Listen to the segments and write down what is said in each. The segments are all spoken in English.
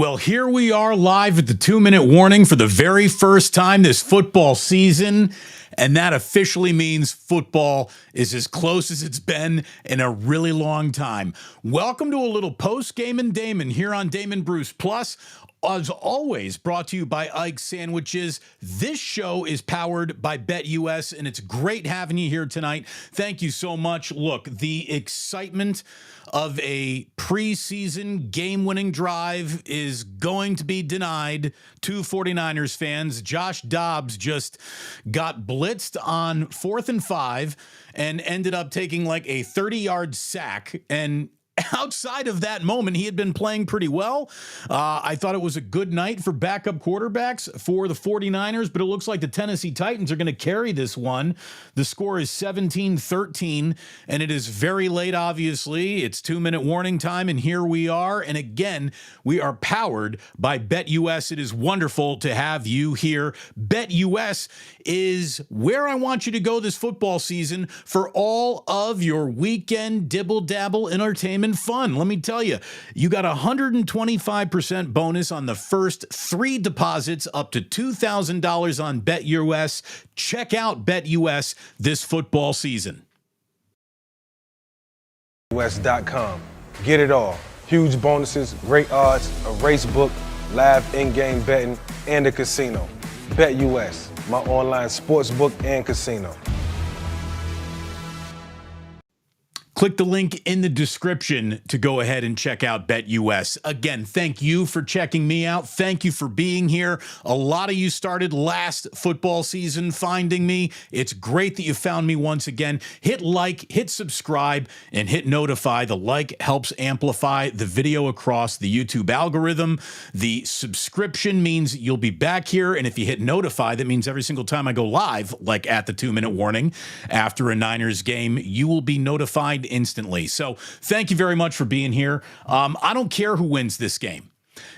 Well, here we are live at the 2-minute warning for the very first time this football season. And that officially means football is as close as it's been in a really long time. Welcome to a little post-game and Damon here on Damon Bruce Plus. As always, brought to you by Aiyuk Sandwiches. This show is powered by BetUS, and it's great having you here tonight. Thank you so much. Look, the excitement of a preseason game-winning drive is going to be denied to 49ers fans. Josh Dobbs just got blitzed on 4th and 5 and ended up taking like a 30-yard sack, and outside of that moment, he had been playing pretty well. I thought it was a good night for backup quarterbacks for the 49ers, but it looks like the Tennessee Titans are going to carry this one. The score is 17-13, and it is very late, obviously. It's 2-minute warning time, and here we are. And again, we are powered by BetUS. It is wonderful to have you here. BetUS is where I want you to go this football season for all of your weekend dibble-dabble entertainment fun. Let me tell you, you got a 125% bonus on the first 3 deposits up to $2,000 on BetUS. Check out BetUS this football season. BetUS.com. Get it all. Huge bonuses, great odds, a race book, live in-game betting, and a casino. BetUS, my online sports book and casino. Click the link in the description to go ahead and check out BetUS. Again, thank you for checking me out. Thank you for being here. A lot of you started last football season finding me. It's great that you found me once again. Hit like, hit subscribe, and hit notify. The like helps amplify the video across the YouTube algorithm. The subscription means you'll be back here, and if you hit notify, that means every single time I go live, like at the 2-minute warning after a Niners game, you will be notified instantly. So thank you very much for being here. I don't care who wins this game.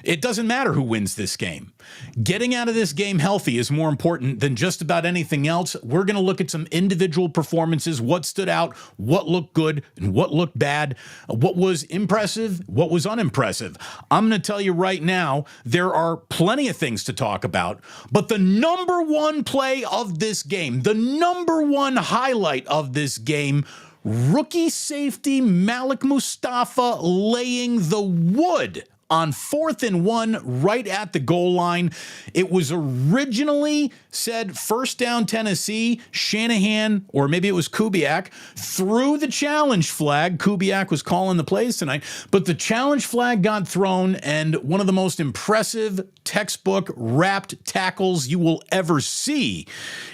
It doesn't matter who wins this game. Getting out of this game healthy is more important than just about anything else. We're going to look at some individual performances, what stood out, what looked good, and what looked bad, what was impressive, what was unimpressive. I'm going to tell you right now, there are plenty of things to talk about, but the number one play of this game, the number one highlight of this game, rookie safety Malik Mustafa laying the wood on 4th and 1 right at the goal line. It was originally said first down Tennessee. Shanahan, or maybe it was Kubiak, threw the challenge flag. Kubiak was calling the plays tonight, but the challenge flag got thrown, and one of the most impressive textbook wrapped tackles you will ever see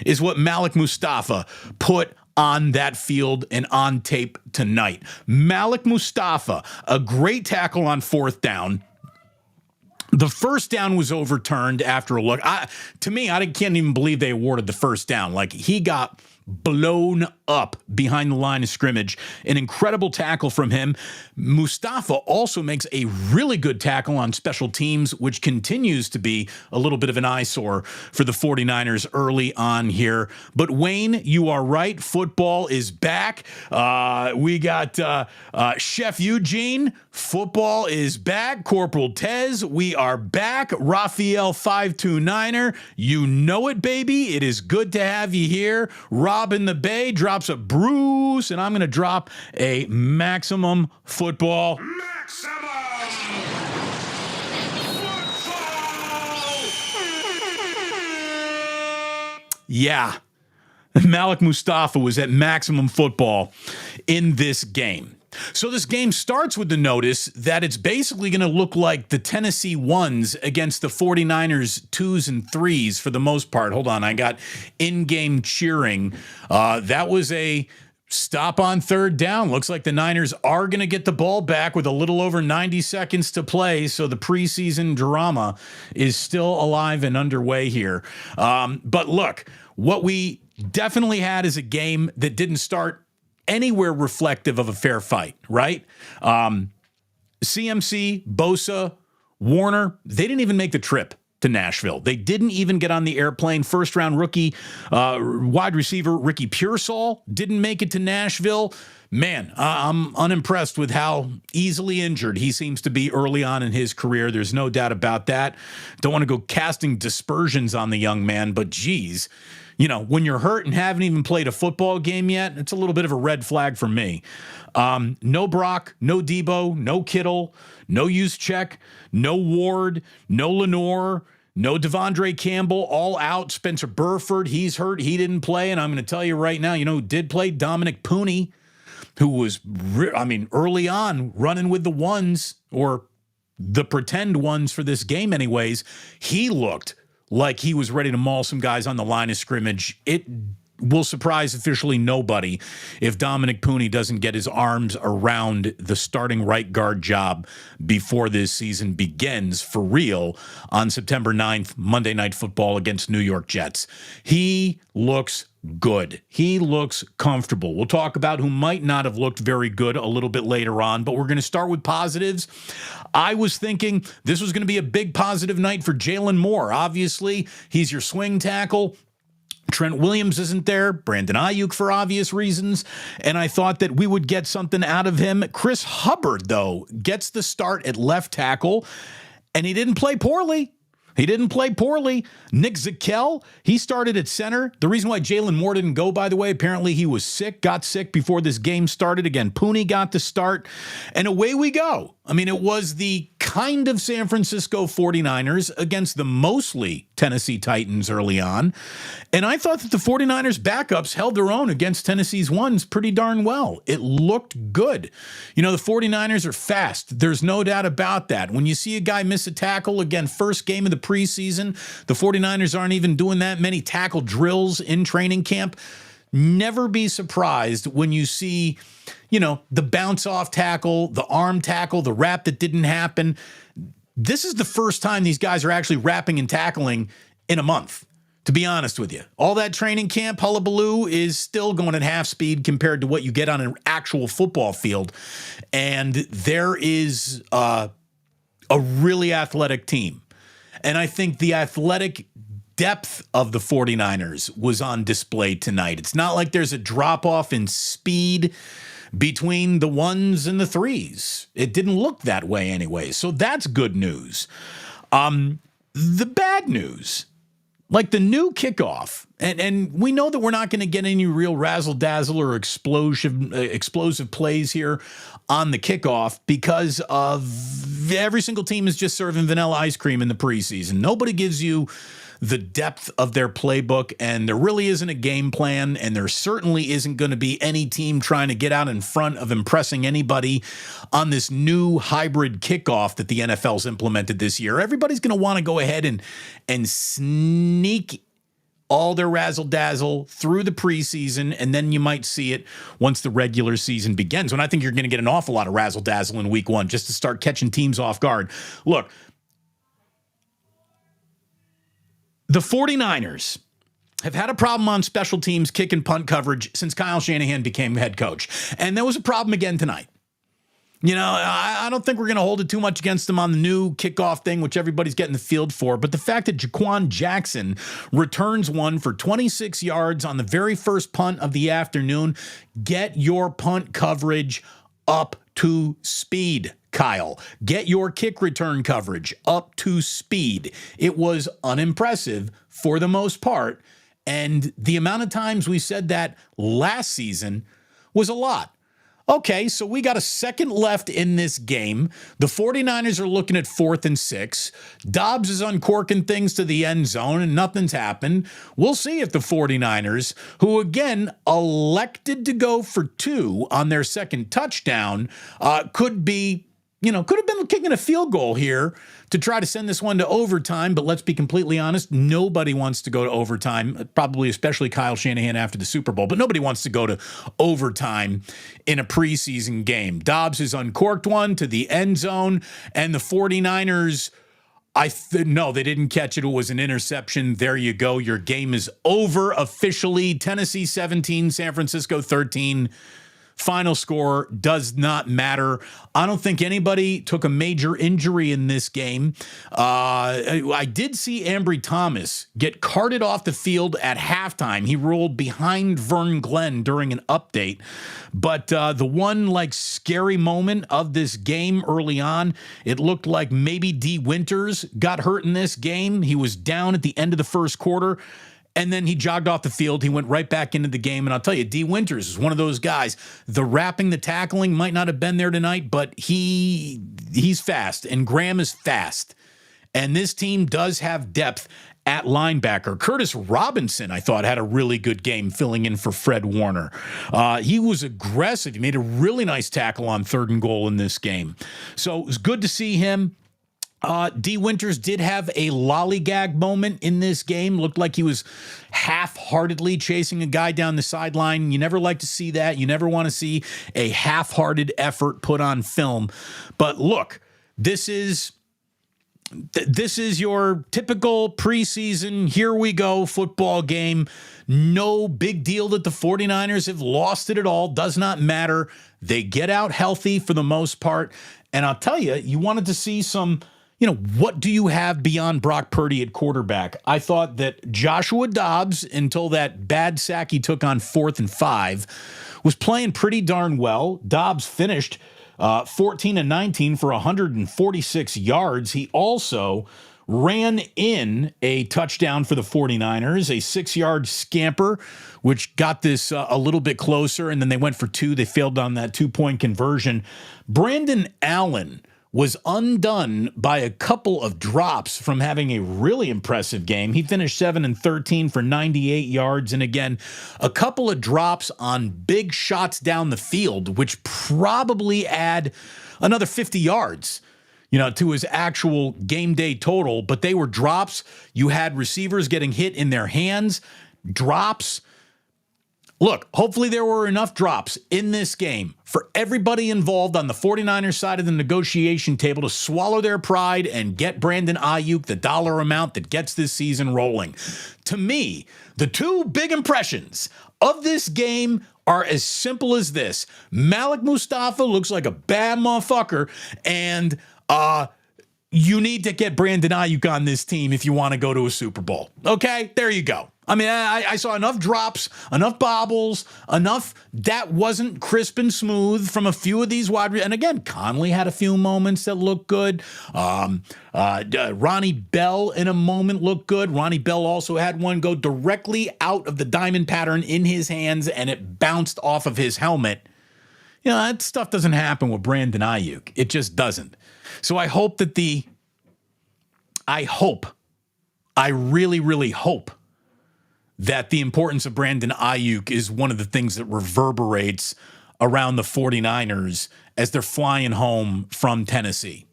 is what Malik Mustafa put on that field and on tape tonight. Malik Mustafa, a great tackle on 4th down. The first down was overturned after a look. To me, I can't even believe they awarded the first down. Like, he got blown up behind the line of scrimmage. An incredible tackle from him. Mustafa also makes a really good tackle on special teams, which continues to be a little bit of an eyesore for the 49ers early on here. But Wayne, you are right. Football is back. We got Chef Eugene. Football is back. Corporal Tez, we are back. Raphael 529er, you know it, baby. It is good to have you here. Rob in the Bay drops a Bruce, and I'm going to drop a Maximum Football. Maximum Football! Yeah. Malik Mustafa was at Maximum Football in this game. So this game starts with the notice that it's basically going to look like the Tennessee 1s against the 49ers 2s and 3s for the most part. Hold on, I got in-game cheering. That was a stop on 3rd down. Looks like the Niners are going to get the ball back with a little over 90 seconds to play, so the preseason drama is still alive and underway here. But look, what we definitely had is a game that didn't start anywhere reflective of a fair fight, right? CMC, Bosa, Warner, they didn't even make the trip to Nashville. They didn't even get on the airplane. First-round rookie wide receiver Ricky Pearsall didn't make it to Nashville. Man, I'm unimpressed with how easily injured he seems to be early on in his career. There's no doubt about that. Don't want to go casting dispersions on the young man, but geez, when you're hurt and haven't even played a football game yet, it's a little bit of a red flag for me. No Brock, no Debo, no Kittle, no Juszczyk, no Ward, no Lenore, no Devondre Campbell, all out. Spencer Burford, he's hurt. He didn't play. And I'm going to tell you right now, who did play? Dominic Pooney, who was, early on running with the ones, or the pretend ones for this game anyways. He looked like he was ready to maul some guys on the line of scrimmage. It will surprise officially nobody if Dominic Pooney doesn't get his arms around the starting right guard job before this season begins for real on September 9th, Monday Night Football against New York Jets. He looks good. He looks comfortable. We'll talk about who might not have looked very good a little bit later on, but we're going to start with positives. I was thinking this was going to be a big positive night for Jalen Moore. Obviously, he's your swing tackle. Trent Williams isn't there. Brandon Aiyuk for obvious reasons. And I thought that we would get something out of him. Chris Hubbard, though, gets the start at left tackle, and he didn't play poorly. Nick Zakelj, he started at center. The reason why Jalen Moore didn't go, by the way, apparently he was sick, got sick before this game started. Again, Pooney got the start, and away we go. It was the kind of San Francisco 49ers against the mostly Tennessee Titans early on. And I thought that the 49ers backups held their own against Tennessee's ones pretty darn well. It looked good. The 49ers are fast. There's no doubt about that. When you see a guy miss a tackle, again, first game of the preseason, the 49ers aren't even doing that many tackle drills in training camp. Never be surprised when you see, the bounce off tackle, the arm tackle, the wrap that didn't happen. This is the first time these guys are actually wrapping and tackling in a month, to be honest with you. All that training camp hullabaloo is still going at half speed compared to what you get on an actual football field. And there is a really athletic team. And I think the athletic depth of the 49ers was on display tonight. It's not like there's a drop-off in speed between the ones and the threes. It didn't look that way anyway. So that's good news. The bad news, like the new kickoff, and we know that we're not going to get any real razzle-dazzle or explosive plays here on the kickoff because of every single team is just serving vanilla ice cream in the preseason. Nobody gives you the depth of their playbook, and there really isn't a game plan, and there certainly isn't going to be any team trying to get out in front of impressing anybody on this new hybrid kickoff that the NFL's implemented this year. Everybody's going to want to go ahead and sneak all their razzle-dazzle through the preseason, and then you might see it once the regular season begins, when I think you're going to get an awful lot of razzle-dazzle in week one just to start catching teams off guard. Look, the 49ers have had a problem on special teams, kick and punt coverage since Kyle Shanahan became head coach. And there was a problem again tonight. I don't think we're going to hold it too much against them on the new kickoff thing, which everybody's getting the field for. But the fact that Jaquan Jackson returns one for 26 yards on the very first punt of the afternoon, get your punt coverage up to speed, Kyle. Get your kick return coverage up to speed. It was unimpressive for the most part. And the amount of times we said that last season was a lot. Okay, so we got a second left in this game. The 49ers are looking at 4th and 6. Dobbs is uncorking things to the end zone, and nothing's happened. We'll see if the 49ers, who again elected to go for 2 on their second touchdown, could have been kicking a field goal here to try to send this one to overtime. But let's be completely honest, nobody wants to go to overtime, probably especially Kyle Shanahan after the Super Bowl, but nobody wants to go to overtime in a preseason game. Dobbs has uncorked one to the end zone, and the 49ers, no, they didn't catch it. It was an interception. There you go. Your game is over officially. Tennessee 17, San Francisco 13. Final score does not matter. I don't think anybody took a major injury in this game. I did see Ambry Thomas get carted off the field at halftime. He rolled behind Vern Glenn during an update. But the one like scary moment of this game early on, it looked like maybe D. Winters got hurt in this game. He was down at the end of the first quarter. And then he jogged off the field. He went right back into the game. And I'll tell you, D. Winters is one of those guys. The wrapping, the tackling might not have been there tonight, but he's fast. And Graham is fast. And this team does have depth at linebacker. Curtis Robinson, I thought, had a really good game filling in for Fred Warner. He was aggressive. He made a really nice tackle on 3rd and goal in this game. So it was good to see him. D. Winters did have a lollygag moment in this game. Looked like he was half-heartedly chasing a guy down the sideline. You never like to see that. You never want to see a half-hearted effort put on film. But look, this is your typical preseason, here we go football game. No big deal that the 49ers have lost it at all. Does not matter. They get out healthy for the most part. And I'll tell you, you wanted to see some... what do you have beyond Brock Purdy at quarterback? I thought that Joshua Dobbs, until that bad sack he took on 4th and 5, was playing pretty darn well. Dobbs finished 14-19 for 146 yards. He also ran in a touchdown for the 49ers, a 6-yard scamper, which got this a little bit closer, and then they went for 2. They failed on that 2-point conversion. Brandon Allen was undone by a couple of drops from having a really impressive game. He finished 7-13 for 98 yards. And again, a couple of drops on big shots down the field, which probably add another 50 yards, to his actual game day total. But they were drops. You had receivers getting hit in their hands, drops. Look, hopefully there were enough drops in this game for everybody involved on the 49ers side of the negotiation table to swallow their pride and get Brandon Aiyuk the dollar amount that gets this season rolling. To me, the two big impressions of this game are as simple as this. Malik Mustafa looks like a bad motherfucker, and you need to get Brandon Aiyuk on this team if you want to go to a Super Bowl. Okay, there you go. I mean, I saw enough drops, enough bobbles, enough that wasn't crisp and smooth from a few of these wide receivers. And again, Conley had a few moments that looked good. Ronnie Bell in a moment looked good. Ronnie Bell also had one go directly out of the diamond pattern in his hands, and it bounced off of his helmet. That stuff doesn't happen with Brandon Aiyuk. It just doesn't. So I hope that I really, really hope that the importance of Brandon Aiyuk is one of the things that reverberates around the 49ers as they're flying home from Tennessee.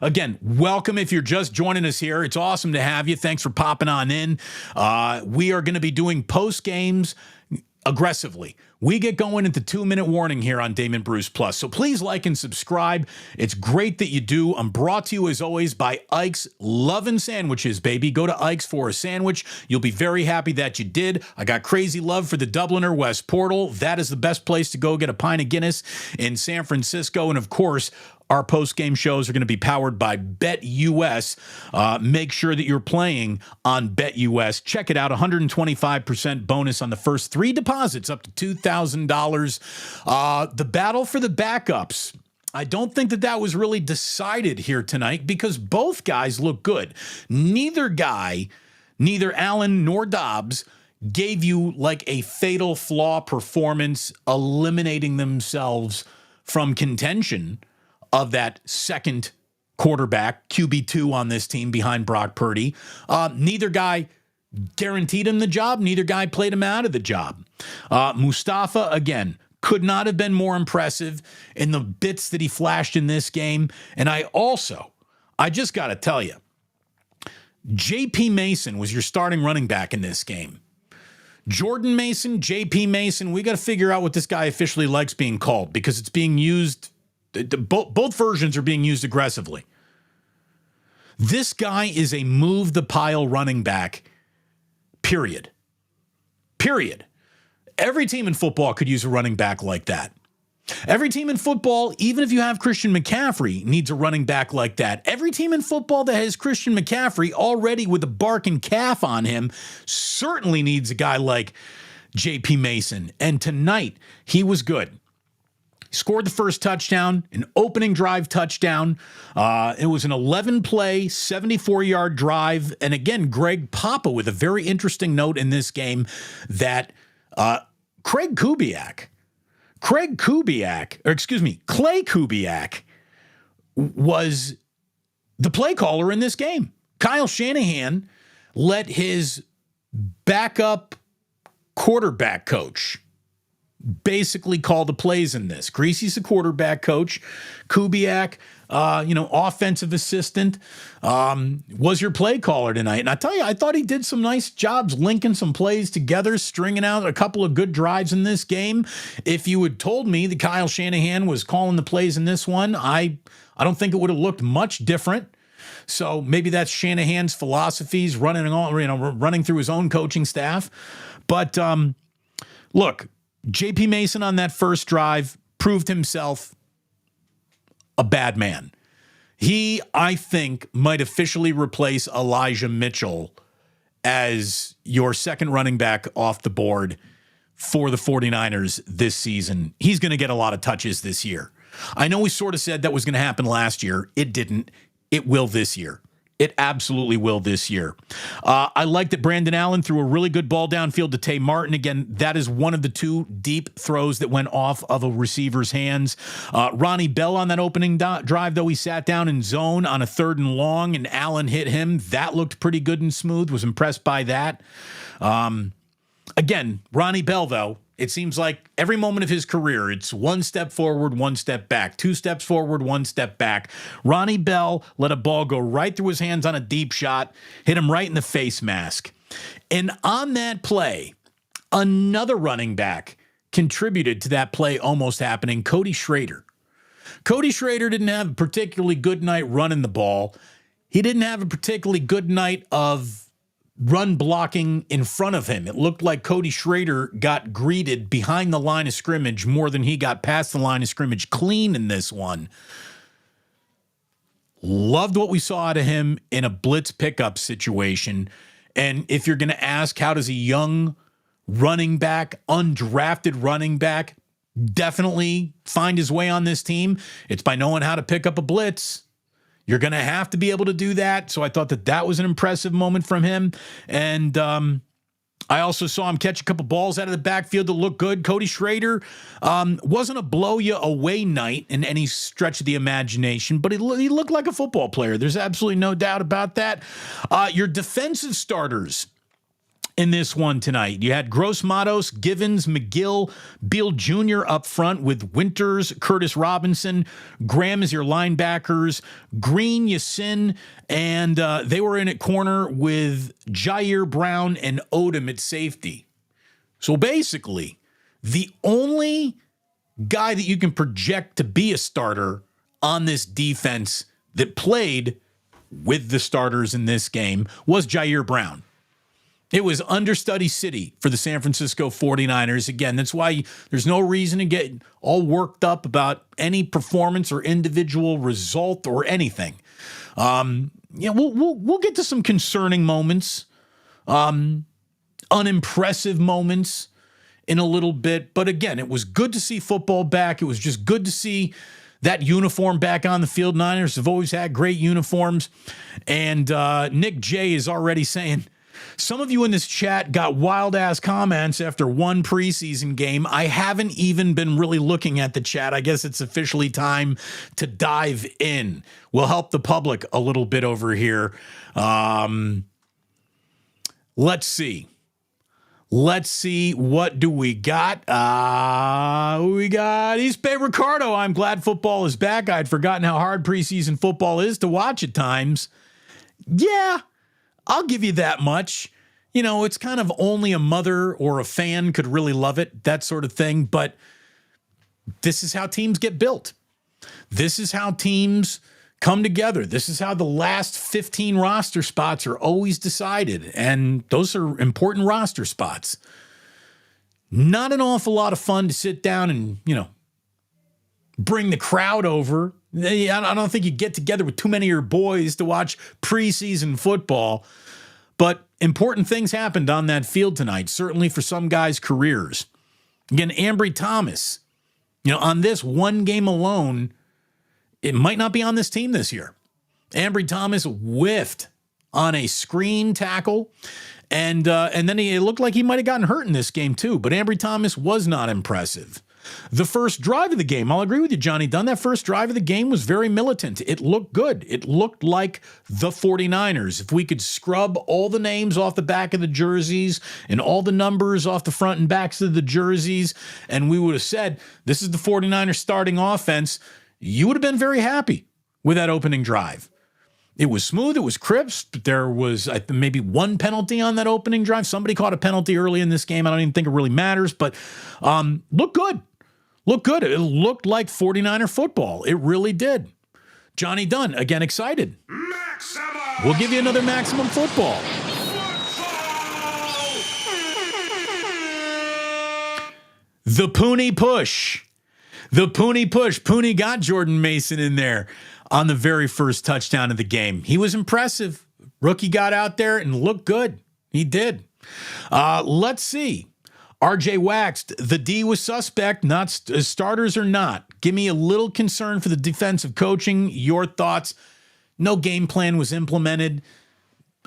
Again, welcome if you're just joining us here. It's awesome to have you. Thanks for popping on in. We are going to be doing post games aggressively. We get going into 2-minute warning here on Damon Bruce Plus. So please like and subscribe. It's great that you do. I'm brought to you as always by Ike's Lovin' Sandwiches, baby. Go to Ike's for a sandwich. You'll be very happy that you did. I got crazy love for the Dubliner West Portal. That is the best place to go get a pint of Guinness in San Francisco. And of course, our post-game shows are going to be powered by BetUS. Make sure that you're playing on BetUS. Check it out, 125% bonus on the first 3 deposits up to $2,000. The battle for the backups. I don't think that was really decided here tonight because both guys look good. Neither Allen nor Dobbs, gave you like a fatal flaw performance, eliminating themselves from contention of that second quarterback, QB2 on this team behind Brock Purdy. Neither guy guaranteed him the job. Neither guy played him out of the job. Mustafa, again, could not have been more impressive in the bits that he flashed in this game. And I just got to tell you, J.P. Mason was your starting running back in this game. Jordan Mason, J.P. Mason, we got to figure out what this guy officially likes being called because it's being used. Both versions are being used aggressively. This guy is a move the pile running back, period. Every team in football could use a running back like that. Every team in football, even if you have Christian McCaffrey, needs a running back like that. Every team in football that has Christian McCaffrey already with a barking calf on him certainly needs a guy like J.P. Mason. And tonight, he was good. He scored the first touchdown, an opening drive touchdown. It was an 11-play, 74-yard drive. And again, Greg Papa with a very interesting note in this game that Clay Kubiak was the play caller in this game. Kyle Shanahan let his backup quarterback coach basically call the plays in this. Greasy's the quarterback coach. Kubiak, offensive assistant, was your play caller tonight. And I tell you, I thought he did some nice jobs linking some plays together, stringing out a couple of good drives in this game. If you had told me that Kyle Shanahan was calling the plays in this one, I don't think it would have looked much different. So maybe that's Shanahan's philosophies running through his own coaching staff. But look, J.P. Mason on that first drive proved himself a bad man. He, I think, might officially replace Elijah Mitchell as your second running back off the board for the 49ers this season. He's going to get a lot of touches this year. I know we sort of said that was going to happen last year. It didn't. It will this year. It absolutely will this year. I like that Brandon Allen threw a really good ball downfield to Tay Martin. Again, that is one of the two deep throws that went off of a receiver's hands. Ronnie Bell on that opening drive, though, he sat down in zone on a 3rd and long, and Allen hit him. That looked pretty good and smooth. Was impressed by that. Again, Ronnie Bell, though, it seems like every moment of his career, it's 1 step forward, 1 step back, 2 steps forward, 1 step back. Ronnie Bell let a ball go right through his hands on a deep shot, hit him right in the face mask. And on that play, another running back contributed to that play almost happening, Cody Schrader. Cody Schrader didn't have a particularly good night running the ball. He didn't have a particularly good night of run blocking in front of him. It looked like Cody Schrader got greeted behind the line of scrimmage more than he got past the line of scrimmage clean in this one. Loved what we saw out of him in a blitz pickup situation. And if you're going to ask, how does a young running back, undrafted running back, definitely find his way on this team? It's by knowing how to pick up a blitz. You're going to have to be able to do that. So I thought that was an impressive moment from him. And I also saw him catch a couple balls out of the backfield that looked good. Cody Schrader wasn't a blow-you-away night in any stretch of the imagination, but he looked like a football player. There's absolutely no doubt about that. Your defensive starters in this one tonight. You had Gross Matos, Givens, McGill, Beal Jr. up front with Winters, Curtis Robinson. Graham is your linebackers. Green, Yasin, and they were in at corner with Jair Brown and Odom at safety. So basically, the only guy that you can project to be a starter on this defense that played with the starters in this game was Jair Brown. It was understudy city for the San Francisco 49ers. Again, that's why there's no reason to get all worked up about any performance or individual result or anything. We'll get to some concerning moments, unimpressive moments in a little bit. But again, it was good to see football back. It was just good to see that uniform back on the field. Niners have always had great uniforms. And Nick J is already saying, some of you in this chat got wild-ass comments after one preseason game. I haven't even been really looking at the chat. I guess it's officially time to dive in. We'll help the public a little bit over here. Let's see. What do we got? We got East Bay Ricardo. I'm glad football is back. I'd forgotten how hard preseason football is to watch at times. Yeah. I'll give you that much. You know, it's kind of only a mother or a fan could really love it, that sort of thing. But this is how teams get built. This is how teams come together. This is how the last 15 roster spots are always decided. And those are important roster spots. Not an awful lot of fun to sit down and, bring the crowd over. I don't think you get together with too many of your boys to watch preseason football. But important things happened on that field tonight, certainly for some guys' careers. Again, Ambry Thomas, on this one game alone, it might not be on this team this year. Ambry Thomas whiffed on a screen tackle, and then it looked like he might have gotten hurt in this game too, but Ambry Thomas was not impressive. The first drive of the game, I'll agree with you, Johnny Dunn, that first drive of the game was very militant. It looked good. It looked like the 49ers. If we could scrub all the names off the back of the jerseys and all the numbers off the front and backs of the jerseys, and we would have said, this is the 49ers starting offense, you would have been very happy with that opening drive. It was smooth. It was crisp. There was maybe one penalty on that opening drive. Somebody caught a penalty early in this game. I don't even think it really matters, but looked good. Looked good. It looked like 49er football. It really did. Johnny Dunn, again, excited. Maximum We'll give you another Maximum Football. The Pooney push. The Pooney push. Pooney got Jordan Mason in there on the very first touchdown of the game. He was impressive. Rookie got out there and looked good. He did. Let's see. RJ waxed. The D was suspect, not starters or not. Give me a little concern for the defensive coaching. Your thoughts? No game plan was implemented.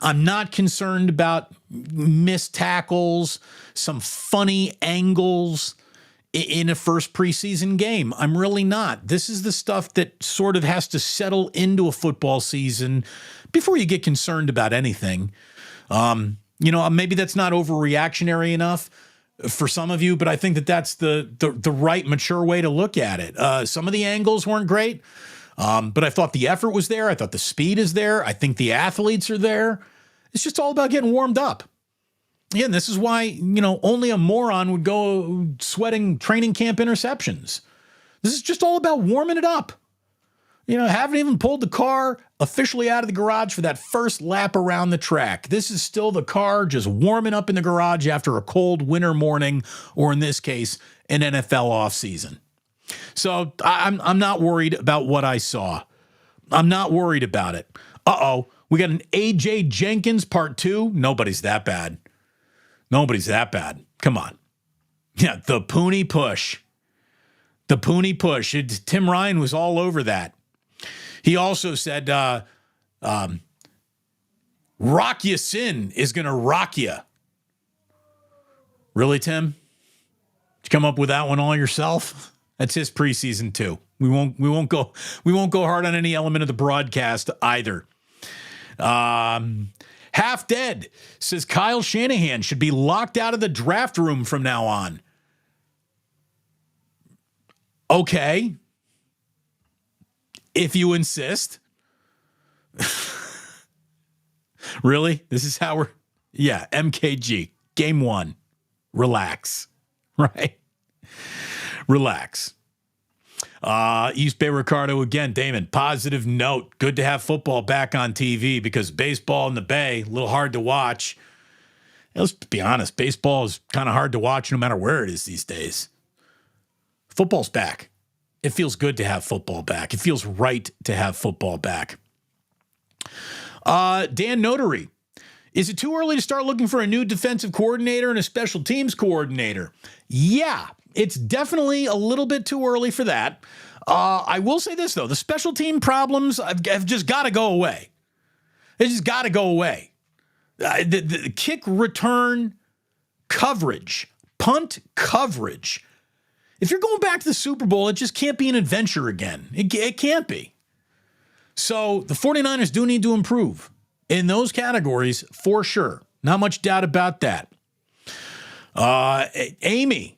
I'm not concerned about missed tackles, some funny angles in a first preseason game. I'm really not. This is the stuff that sort of has to settle into a football season before you get concerned about anything. Maybe that's not overreactionary enough for some of you, but I think that that's the right mature way to look at it. Some of the angles weren't great, but I thought the effort was there. I thought the speed is there. I think the athletes are there. It's just all about getting warmed up. Again, this is why, only a moron would go sweating training camp interceptions. This is just all about warming it up. Haven't even pulled the car officially out of the garage for that first lap around the track. This is still the car just warming up in the garage after a cold winter morning, or in this case, an NFL offseason. So I'm not worried about what I saw. I'm not worried about it. We got an AJ Jenkins part 2. Nobody's that bad. Nobody's that bad. Come on. Yeah, the Pooney push. The Pooney push. Tim Ryan was all over that. He also said, rock ya sin is going to rock ya. Really, Tim? Did you come up with that one all yourself? That's his preseason too. We won't go hard on any element of the broadcast either. Half Dead says Kyle Shanahan should be locked out of the draft room from now on. Okay. If you insist. Really? This is how MKG. Game 1. Relax. Right? Relax. East Bay Ricardo again. Damon, positive note. Good to have football back on TV because baseball in the Bay, a little hard to watch. Let's be honest, baseball is kind of hard to watch no matter where it is these days. Football's back. It feels good to have football back. It feels right to have football back. Dan Notary. Is it too early to start looking for a new defensive coordinator and a special teams coordinator? Yeah, it's definitely a little bit too early for that. I will say this, though. The special team problems have just got to go away. They just got to go away. The kick return coverage, punt coverage. If you're going back to the Super Bowl, it just can't be an adventure again. It can't be. So the 49ers do need to improve in those categories for sure. Not much doubt about that. Amy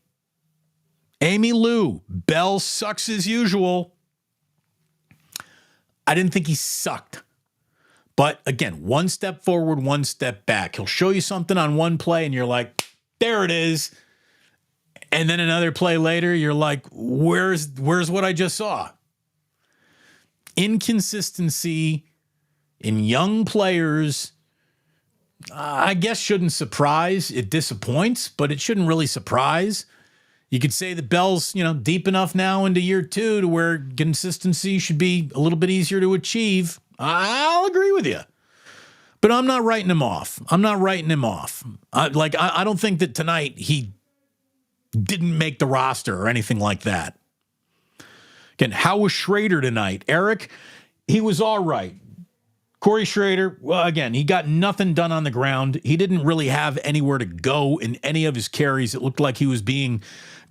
Lou, Bell sucks as usual. I didn't think he sucked. But again, one step forward, one step back. He'll show you something on one play and you're like, there it is. And then another play later, you're like, where's what I just saw? Inconsistency in young players I guess shouldn't surprise. It disappoints, but it shouldn't really surprise. You could say the Bell's, deep enough now into year 2 to where consistency should be a little bit easier to achieve. I'll agree with you. But I'm not writing him off. I don't think that tonight he didn't make the roster or anything like that. Again, how was Schrader tonight? Eric, he was all right. Corey Schrader, well, again, he got nothing done on the ground. He didn't really have anywhere to go in any of his carries. It looked like he was being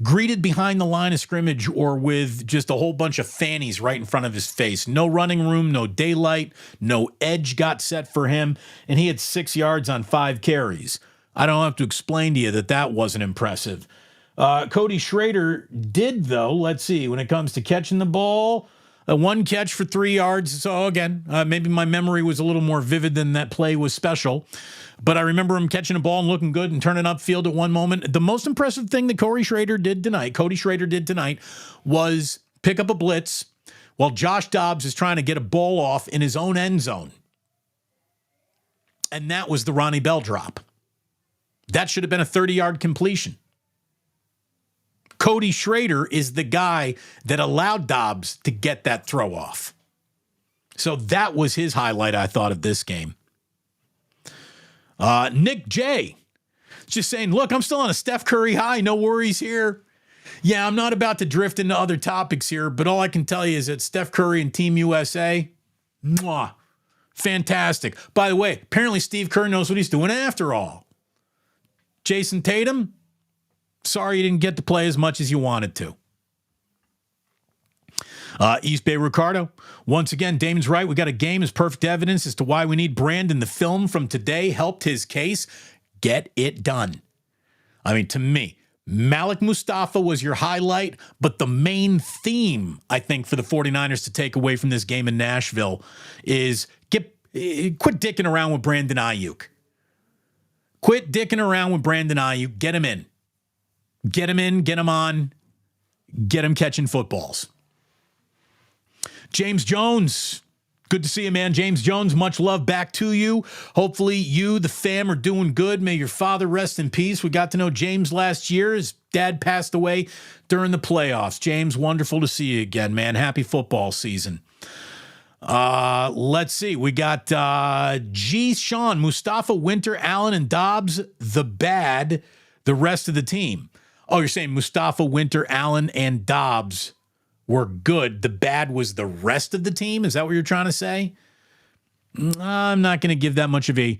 greeted behind the line of scrimmage or with just a whole bunch of fannies right in front of his face. No running room, no daylight, no edge got set for him, and he had 6 yards on 5 carries. I don't have to explain to you that wasn't impressive. Cody Schrader did, though. Let's see, when it comes to catching the ball, 1 catch for 3 yards. So again, maybe my memory was a little more vivid than that play was special. But I remember him catching a ball and looking good and turning upfield at one moment. The most impressive thing that Cody Schrader did tonight was pick up a blitz while Josh Dobbs is trying to get a ball off in his own end zone. And that was the Ronnie Bell drop. That should have been a 30-yard completion. Cody Schrader is the guy that allowed Dobbs to get that throw off. So that was his highlight, I thought, of this game. Nick J. Just saying, look, I'm still on a Steph Curry high. No worries here. Yeah, I'm not about to drift into other topics here, but all I can tell you is that Steph Curry and Team USA, mwah, fantastic. By the way, apparently Steve Kerr knows what he's doing after all. Jason Tatum, sorry you didn't get to play as much as you wanted to. East Bay Ricardo. Once again, Damon's right. We got a game as perfect evidence as to why we need Brandon. The film from today helped his case. Get it done. I mean, to me, Malik Mustafa was your highlight, but the main theme, I think, for the 49ers to take away from this game in Nashville is quit dicking around with Brandon Aiyuk. Quit dicking around with Brandon Aiyuk. Get him in. Get him in, get him on, get him catching footballs. James Jones, good to see you, man. James Jones, much love back to you. Hopefully you, the fam, are doing good. May your father rest in peace. We got to know James last year. His dad passed away during the playoffs. James, wonderful to see you again, man. Happy football season. Let's see. We got G. Sean, Mustafa, Winter, Allen, and Dobbs, the bad, the rest of the team. Oh, you're saying Mustafa, Winter, Allen, and Dobbs were good. The bad was the rest of the team? Is that what you're trying to say? I'm not going to give that much of a,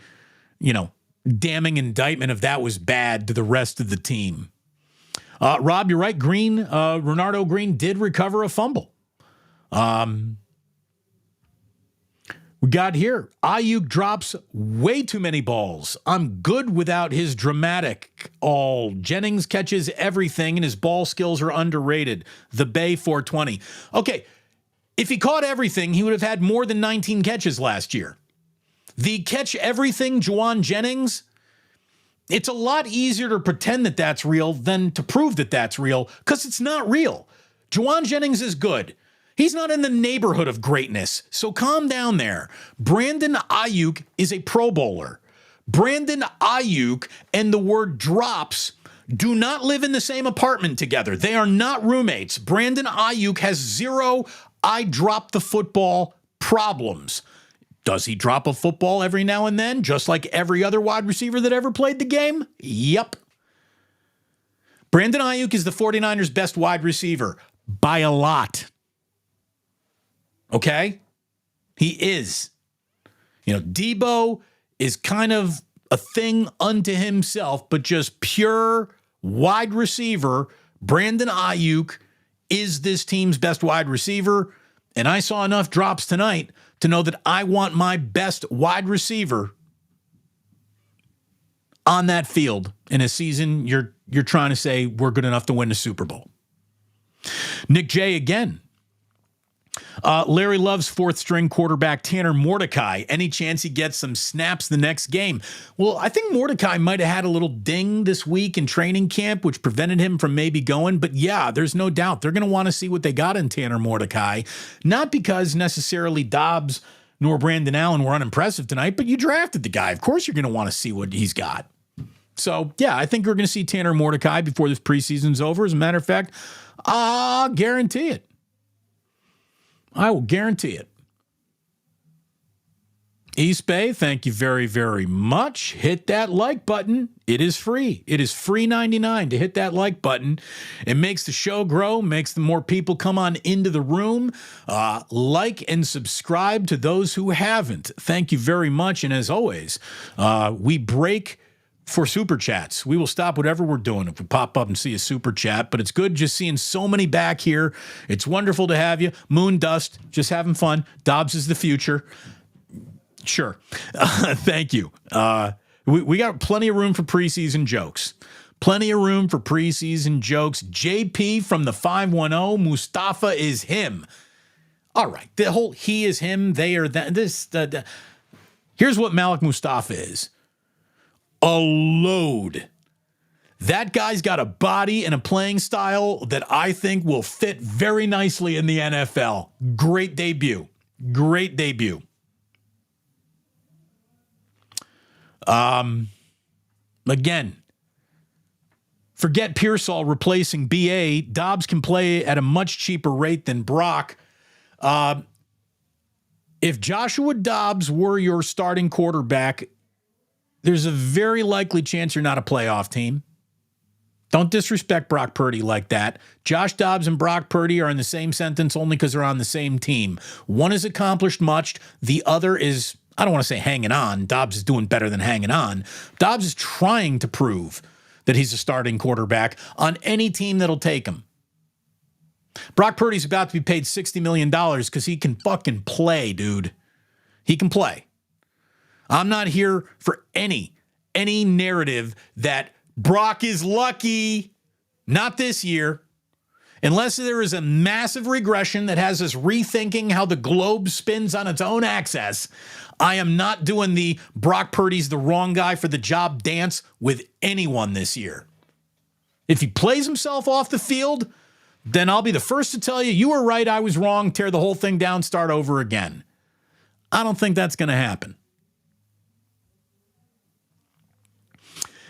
damning indictment if that was bad to the rest of the team. Rob, you're right. Renardo Green did recover a fumble. We got here, Aiyuk drops way too many balls. I'm good without his dramatic all. Jennings catches everything, and his ball skills are underrated. The Bay 420. Okay, if he caught everything, he would have had more than 19 catches last year. The catch everything, Juwan Jennings, it's a lot easier to pretend that that's real than to prove that that's real, because it's not real. Juwan Jennings is good. He's not in the neighborhood of greatness, so calm down there. Brandon Aiyuk is a Pro Bowler. Brandon Aiyuk and the word drops do not live in the same apartment together. They are not roommates. Brandon Aiyuk has 0 I drop the football problems. Does he drop a football every now and then, just like every other wide receiver that ever played the game? Yep. Brandon Aiyuk is the 49ers' best wide receiver by a lot. Okay? He is. Debo is kind of a thing unto himself, but just pure wide receiver. Brandon Aiyuk is this team's best wide receiver, and I saw enough drops tonight to know that I want my best wide receiver on that field in a season you're trying to say we're good enough to win the Super Bowl. Nick J again. Larry loves fourth-string quarterback Tanner Mordecai. Any chance he gets some snaps the next game? Well, I think Mordecai might have had a little ding this week in training camp, which prevented him from maybe going. But yeah, there's no doubt they're going to want to see what they got in Tanner Mordecai. Not because necessarily Dobbs nor Brandon Allen were unimpressive tonight, but you drafted the guy. Of course you're going to want to see what he's got. So, yeah, I think we're going to see Tanner Mordecai before this preseason's over. As a matter of fact, I'll guarantee it. I will guarantee it. East Bay, thank you very, very much. Hit that like button. It is free. It is free 99 to hit that like button. It makes the show grow, makes the more people come on into the room. Like and subscribe to those who haven't. Thank you very much. And as always, we break for super chats. We will stop whatever we're doing if we pop up and see a super chat, but it's good just seeing so many back here. It's wonderful to have you. Moon Dust, just having fun. Dobbs is the future. Sure. Thank you. We got plenty of room for preseason jokes. Plenty of room for preseason jokes. JP from the 510, Mustafa is him. All right. The whole he is him, they are that. Here's what Malik Mustafa is. A load. That guy's got a body and a playing style that I think will fit very nicely in the NFL. Great debut. Great debut. Again, forget Pearsall replacing BA. Dobbs can play at a much cheaper rate than Brock. If Joshua Dobbs were your starting quarterback, there's a very likely chance you're not a playoff team. Don't disrespect Brock Purdy like that. Josh Dobbs and Brock Purdy are in the same sentence only because they're on the same team. One has accomplished much. The other is, I don't want to say hanging on. Dobbs is doing better than hanging on. Dobbs is trying to prove that he's a starting quarterback on any team that'll take him. Brock Purdy's about to be paid $60 million because he can fucking play, dude. He can play. I'm not here for any narrative that Brock is lucky. Not this year. Unless there is a massive regression that has us rethinking how the globe spins on its own axis, I am not doing the Brock Purdy's the wrong guy for the job dance with anyone this year. If he plays himself off the field, then I'll be the first to tell you, you were right, I was wrong, tear the whole thing down, start over again. I don't think that's going to happen.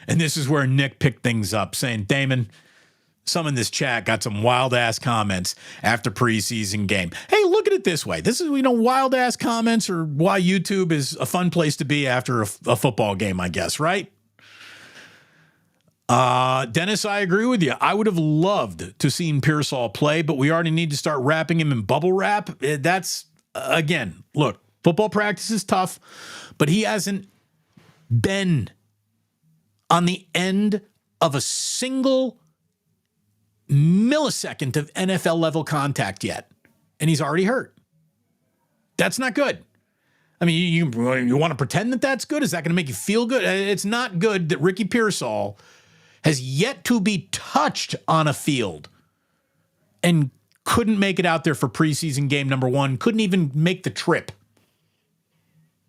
And this is where Nick picked things up, saying, Damon, some in this chat got some wild-ass comments after preseason game. Hey, look at it this way. This is, wild-ass comments are why YouTube is a fun place to be after a football game, I guess, right? Dennis, I agree with you. I would have loved to seen Pearsall play, but we already need to start wrapping him in bubble wrap. That's, again, look, football practice is tough, but he hasn't been on the end of a single millisecond of NFL level contact yet. And he's already hurt. That's not good. I mean, you want to pretend that that's good? Is that going to make you feel good? It's not good that Ricky Pearsall has yet to be touched on a field and couldn't make it out there for preseason game number 1. Couldn't even make the trip.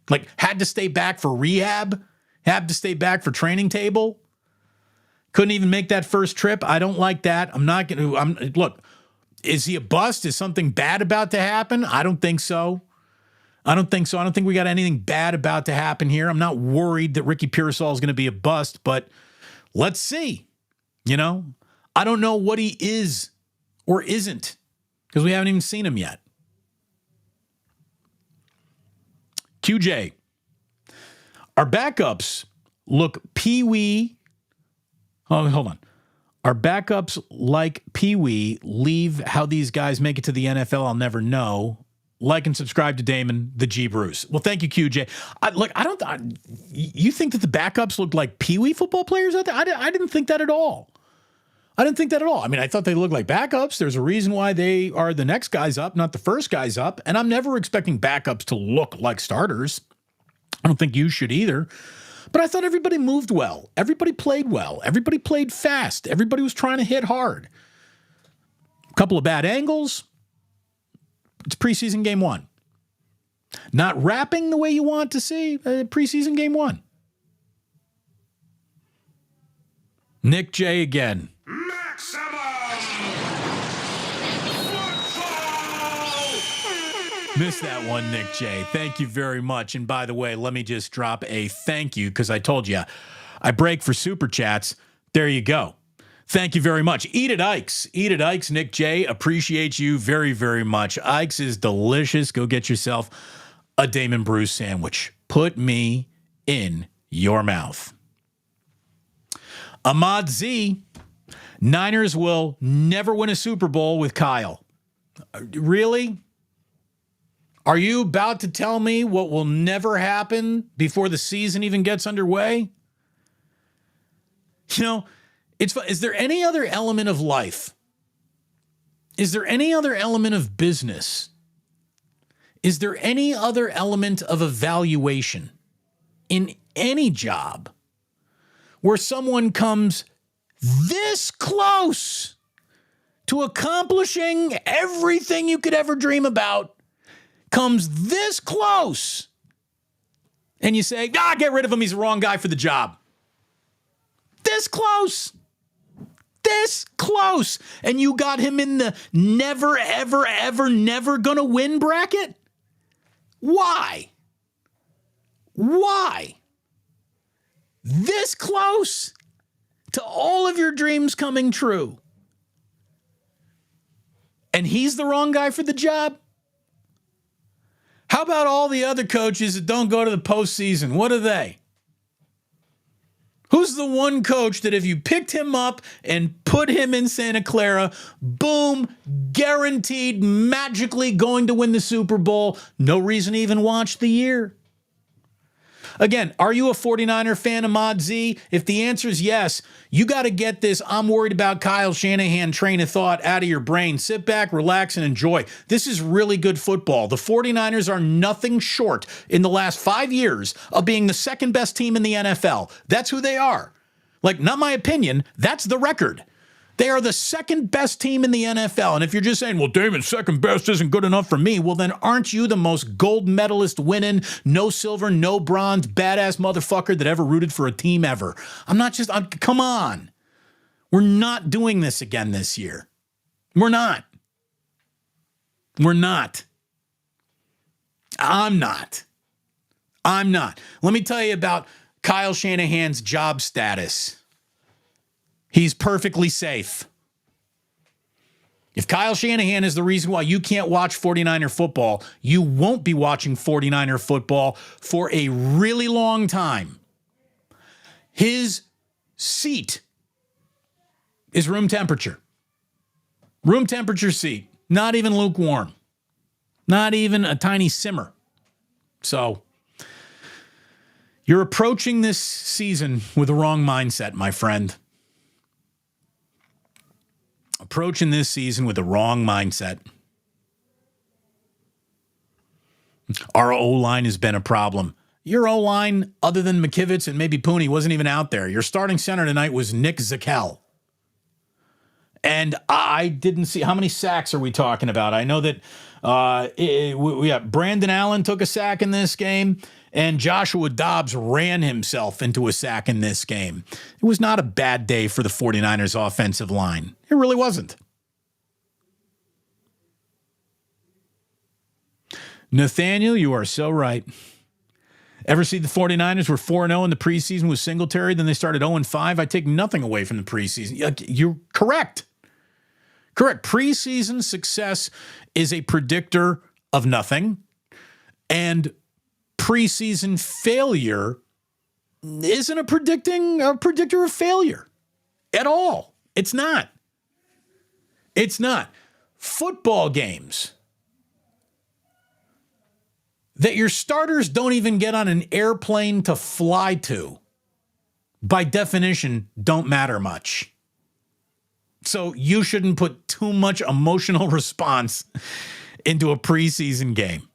Like, had to stay back for rehab. Had to stay back for training table. Couldn't even make that first trip. I don't like that. I'm not going to. Look, is he a bust? Is something bad about to happen? I don't think so. I don't think we got anything bad about to happen here. I'm not worried that Ricky Pearsall is going to be a bust, but let's see. I don't know what he is or isn't because we haven't even seen him yet. QJ. Our backups look peewee. Oh, hold on. Our backups like peewee leave how these guys make it to the NFL. I'll never know. Like and subscribe to Damon, the G Bruce. Well, thank you, QJ. You think that the backups look like peewee football players out there? I didn't think that at all. I mean, I thought they looked like backups. There's a reason why they are the next guys up, not the first guys up. And I'm never expecting backups to look like starters. I don't think you should either. But I thought everybody moved well. Everybody played well. Everybody played fast. Everybody was trying to hit hard. A couple of bad angles. It's preseason game 1. Not wrapping the way you want to see. Preseason game 1. Nick J again. Maximum Football! Missed that one, Nick J. Thank you very much. And by the way, let me just drop a thank you because I told you I break for super chats. There you go. Thank you very much. Eat it, Ikes. Eat it, Ikes. Nick J. Appreciate you very, very much. Ikes is delicious. Go get yourself a Damon Bruce sandwich. Put me in your mouth. Ahmad Z. Niners will never win a Super Bowl with Kyle. Really? Are you about to tell me what will never happen before the season even gets underway? You know, is there any other element of life? Is there any other element of business? Is there any other element of evaluation in any job where someone comes this close to accomplishing everything you could ever dream about, comes this close, and you say, get rid of him, he's the wrong guy for the job? This close. This close. And you got him in the never, ever, ever, never gonna win bracket? Why? Why? This close to all of your dreams coming true. And he's the wrong guy for the job? How about all the other coaches that don't go to the postseason? What are they? Who's the one coach that if you picked him up and put him in Santa Clara, boom, guaranteed magically going to win the Super Bowl, no reason to even watch the year? Again, are you a 49er fan, Ahmad Z? If the answer is yes, you got to get this I'm worried about Kyle Shanahan train of thought out of your brain. Sit back, relax, and enjoy. This is really good football. The 49ers are nothing short in the last 5 years of being the second best team in the NFL. That's who they are. Like, not my opinion, that's the record. They are the second best team in the NFL. And if you're just saying, well, Damon, second best isn't good enough for me, well, then aren't you the most gold medalist winning, no silver, no bronze, badass motherfucker that ever rooted for a team ever? Come on. We're not doing this again this year. We're not. I'm not. Let me tell you about Kyle Shanahan's job status. He's perfectly safe. If Kyle Shanahan is the reason why you can't watch 49er football, you won't be watching 49er football for a really long time. His seat is room temperature. Room temperature seat. Not even lukewarm. Not even a tiny simmer. So, you're approaching this season with the wrong mindset, my friend. Approaching this season with the wrong mindset. Our O-line has been a problem. Your O-line, other than McKivitz and maybe Pooney, wasn't even out there. Your starting center tonight was Nick Zakelj. And I didn't see, how many sacks are we talking about? I know that Brandon Allen took a sack in this game, and Joshua Dobbs ran himself into a sack in this game. It was not a bad day for the 49ers offensive line. It really wasn't. Nathaniel, you are so right. Ever see the 49ers were 4-0 in the preseason with Singletary, then they started 0-5? I take nothing away from the preseason. You're correct. Correct. Preseason success is a predictor of nothing, and preseason failure isn't a predictor of failure at all. It's not. It's not. Football games that your starters don't even get on an airplane to fly to, by definition, don't matter much. So you shouldn't put too much emotional response into a preseason game.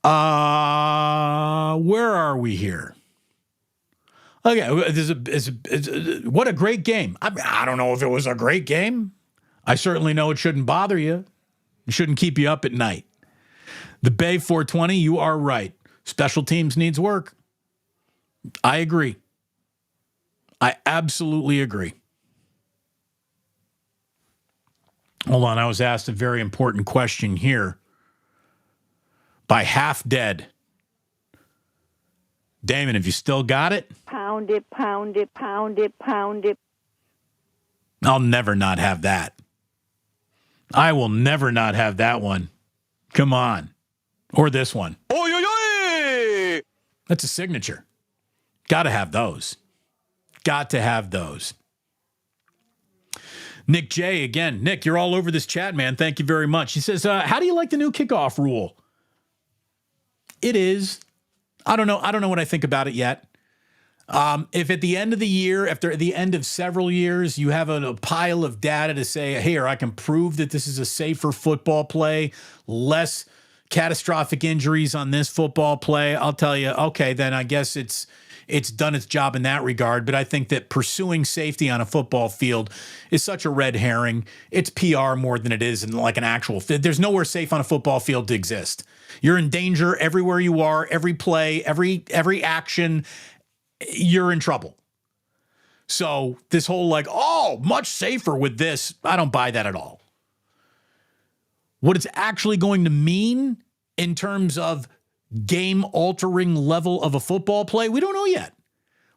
Where are we here? Okay, what a great game. I don't know if it was a great game. I certainly know it shouldn't bother you. It shouldn't keep you up at night. The Bay 420, you are right. Special teams needs work. I agree. I absolutely agree. Hold on, I was asked a very important question here by Half Dead. Damon, have you still got it? Pound it, pound it, pound it, pound it. I'll never not have that. I will never not have that one. Come on. Or this one. Oy, oy, oy! That's a signature. Got to have those. Got to have those. Nick J, again. Nick, you're all over this chat, man. Thank you very much. He says, how do you like the new kickoff rule? It is. I don't know. I don't know what I think about it yet. If at the end of the year, after the end of several years, you have a pile of data to say, here, I can prove that this is a safer football play, less catastrophic injuries on this football play, I'll tell you, okay, then I guess it's done its job in that regard. But I think that pursuing safety on a football field is such a red herring. It's PR more than it is in like an actual fit. There's nowhere safe on a football field to exist. You're in danger everywhere you are, every play, every action, you're in trouble. So this whole like, oh, much safer with this, I don't buy that at all. What it's actually going to mean in terms of game-altering level of a football play, we don't know yet.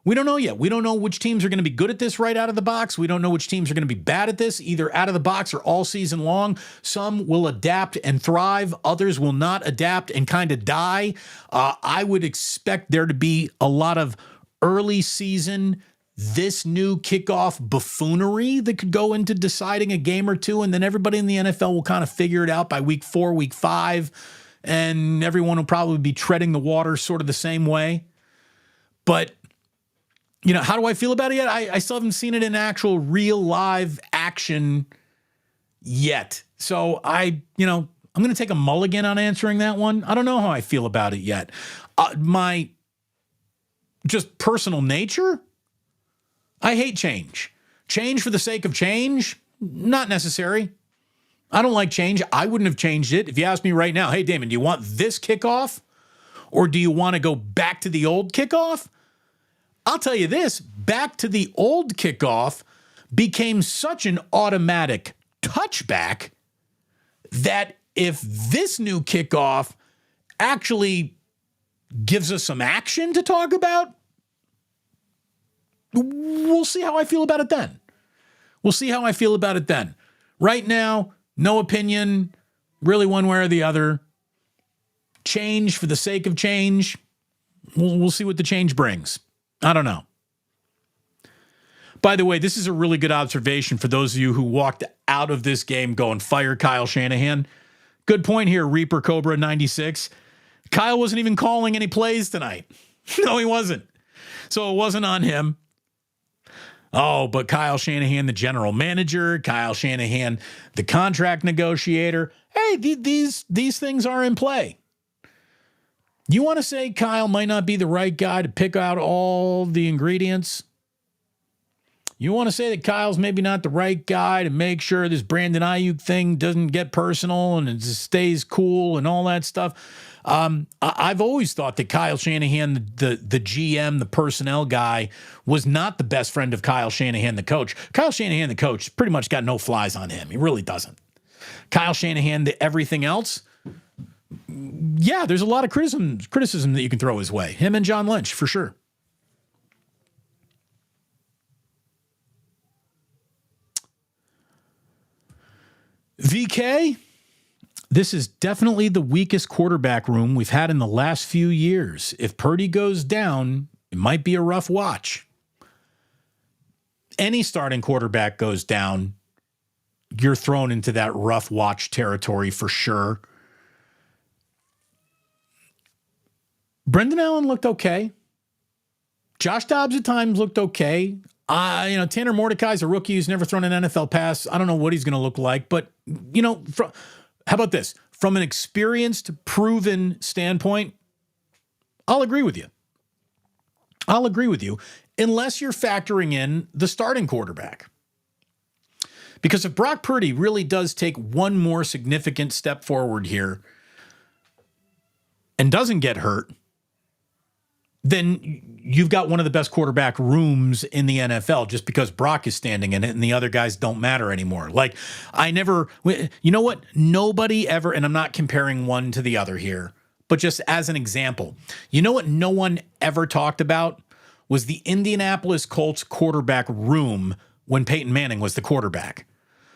We don't know yet. We don't know which teams are going to be good at this right out of the box. We don't know which teams are going to be bad at this, either out of the box or all season long. Some will adapt and thrive. Others will not adapt and kind of die. I would expect there to be a lot of early season, this new kickoff buffoonery that could go into deciding a game or two, and then everybody in the NFL will kind of figure it out by week 4, week 5, and everyone will probably be treading the water sort of the same way. But, you know, how do I feel about it yet? I still haven't seen it in actual real live action yet. So I'm going to take a mulligan on answering that one. I don't know how I feel about it yet. My just personal nature, I hate change. Change for the sake of change, not necessary. I don't like change. I wouldn't have changed it. If you asked me right now, hey, Damon, do you want this kickoff or do you want to go back to the old kickoff? I'll tell you this, back to the old kickoff became such an automatic touchback that if this new kickoff actually gives us some action to talk about, we'll see how I feel about it then. We'll see how I feel about it then. Right now, no opinion, really one way or the other. Change for the sake of change. We'll see what the change brings. I don't know. By the way, this is a really good observation for those of you who walked out of this game going, fire Kyle Shanahan. Good point here, Reaper Cobra 96. Kyle wasn't even calling any plays tonight. No, he wasn't. So it wasn't on him. Oh, but Kyle Shanahan, the general manager, Kyle Shanahan, the contract negotiator. Hey, these things are in play. You want to say Kyle might not be the right guy to pick out all the ingredients? You want to say that Kyle's maybe not the right guy to make sure this Brandon Aiyuk thing doesn't get personal and it just stays cool and all that stuff? I've always thought that Kyle Shanahan, the GM, the personnel guy, was not the best friend of Kyle Shanahan, the coach. Kyle Shanahan, the coach, pretty much got no flies on him. He really doesn't. Kyle Shanahan, the everything else, yeah, there's a lot of criticism that you can throw his way. Him and John Lynch, for sure. VK, this is definitely the weakest quarterback room we've had in the last few years. If Purdy goes down, it might be a rough watch. Any starting quarterback goes down, you're thrown into that rough watch territory for sure. Brendan Allen looked okay. Josh Dobbs at times looked okay. Tanner Mordecai's a rookie who's never thrown an NFL pass. I don't know what he's going to look like, but how about this? From an experienced, proven standpoint, I'll agree with you. Unless you're factoring in the starting quarterback. Because if Brock Purdy really does take one more significant step forward here and doesn't get hurt, then you've got one of the best quarterback rooms in the NFL just because Brock is standing in it and the other guys don't matter anymore. Like, you know what? Nobody ever, and I'm not comparing one to the other here, but just as an example, you know what no one ever talked about was the Indianapolis Colts quarterback room when Peyton Manning was the quarterback.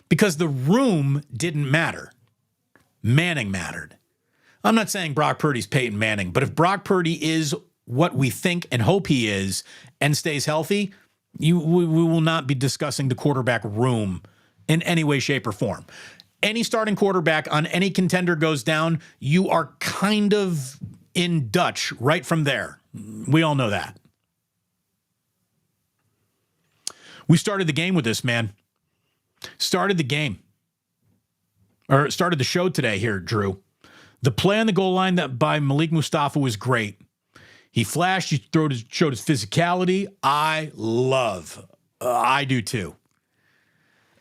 Because the room didn't matter. Manning mattered. I'm not saying Brock Purdy's Peyton Manning, but if Brock Purdy is what we think and hope he is and stays healthy, we will not be discussing the quarterback room in any way, shape, or form. Any starting quarterback on any contender goes down, you are kind of in Dutch right from there. We all know that. We started the game with this, man. Started the show today here, Drew. The play on the goal line by Malik Mustafa was great. He flashed, he showed his physicality. I do too.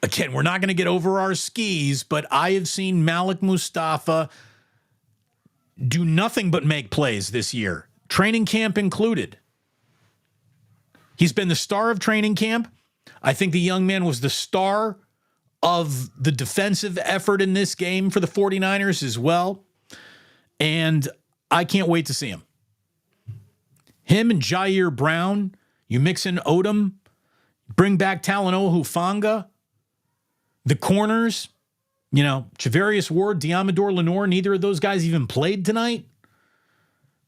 Again, we're not going to get over our skis, but I have seen Malik Mustafa do nothing but make plays this year, training camp included. He's been the star of training camp. I think the young man was the star of the defensive effort in this game for the 49ers as well. And I can't wait to see him. Him and Jair Brown, you mix in Odom, bring back Talanoa Hufanga, the corners, Javarius Ward, Diamador Lenore, neither of those guys even played tonight.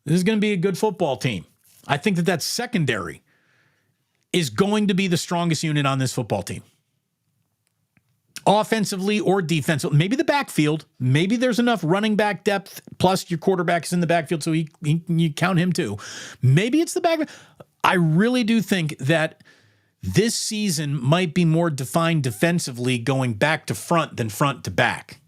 This is going to be a good football team. I think that secondary is going to be the strongest unit on this football team. Offensively or defensively, maybe the backfield, maybe there's enough running back depth, plus your quarterback is in the backfield, so you count him too. Maybe it's the backfield. I really do think that this season might be more defined defensively going back to front than front to back.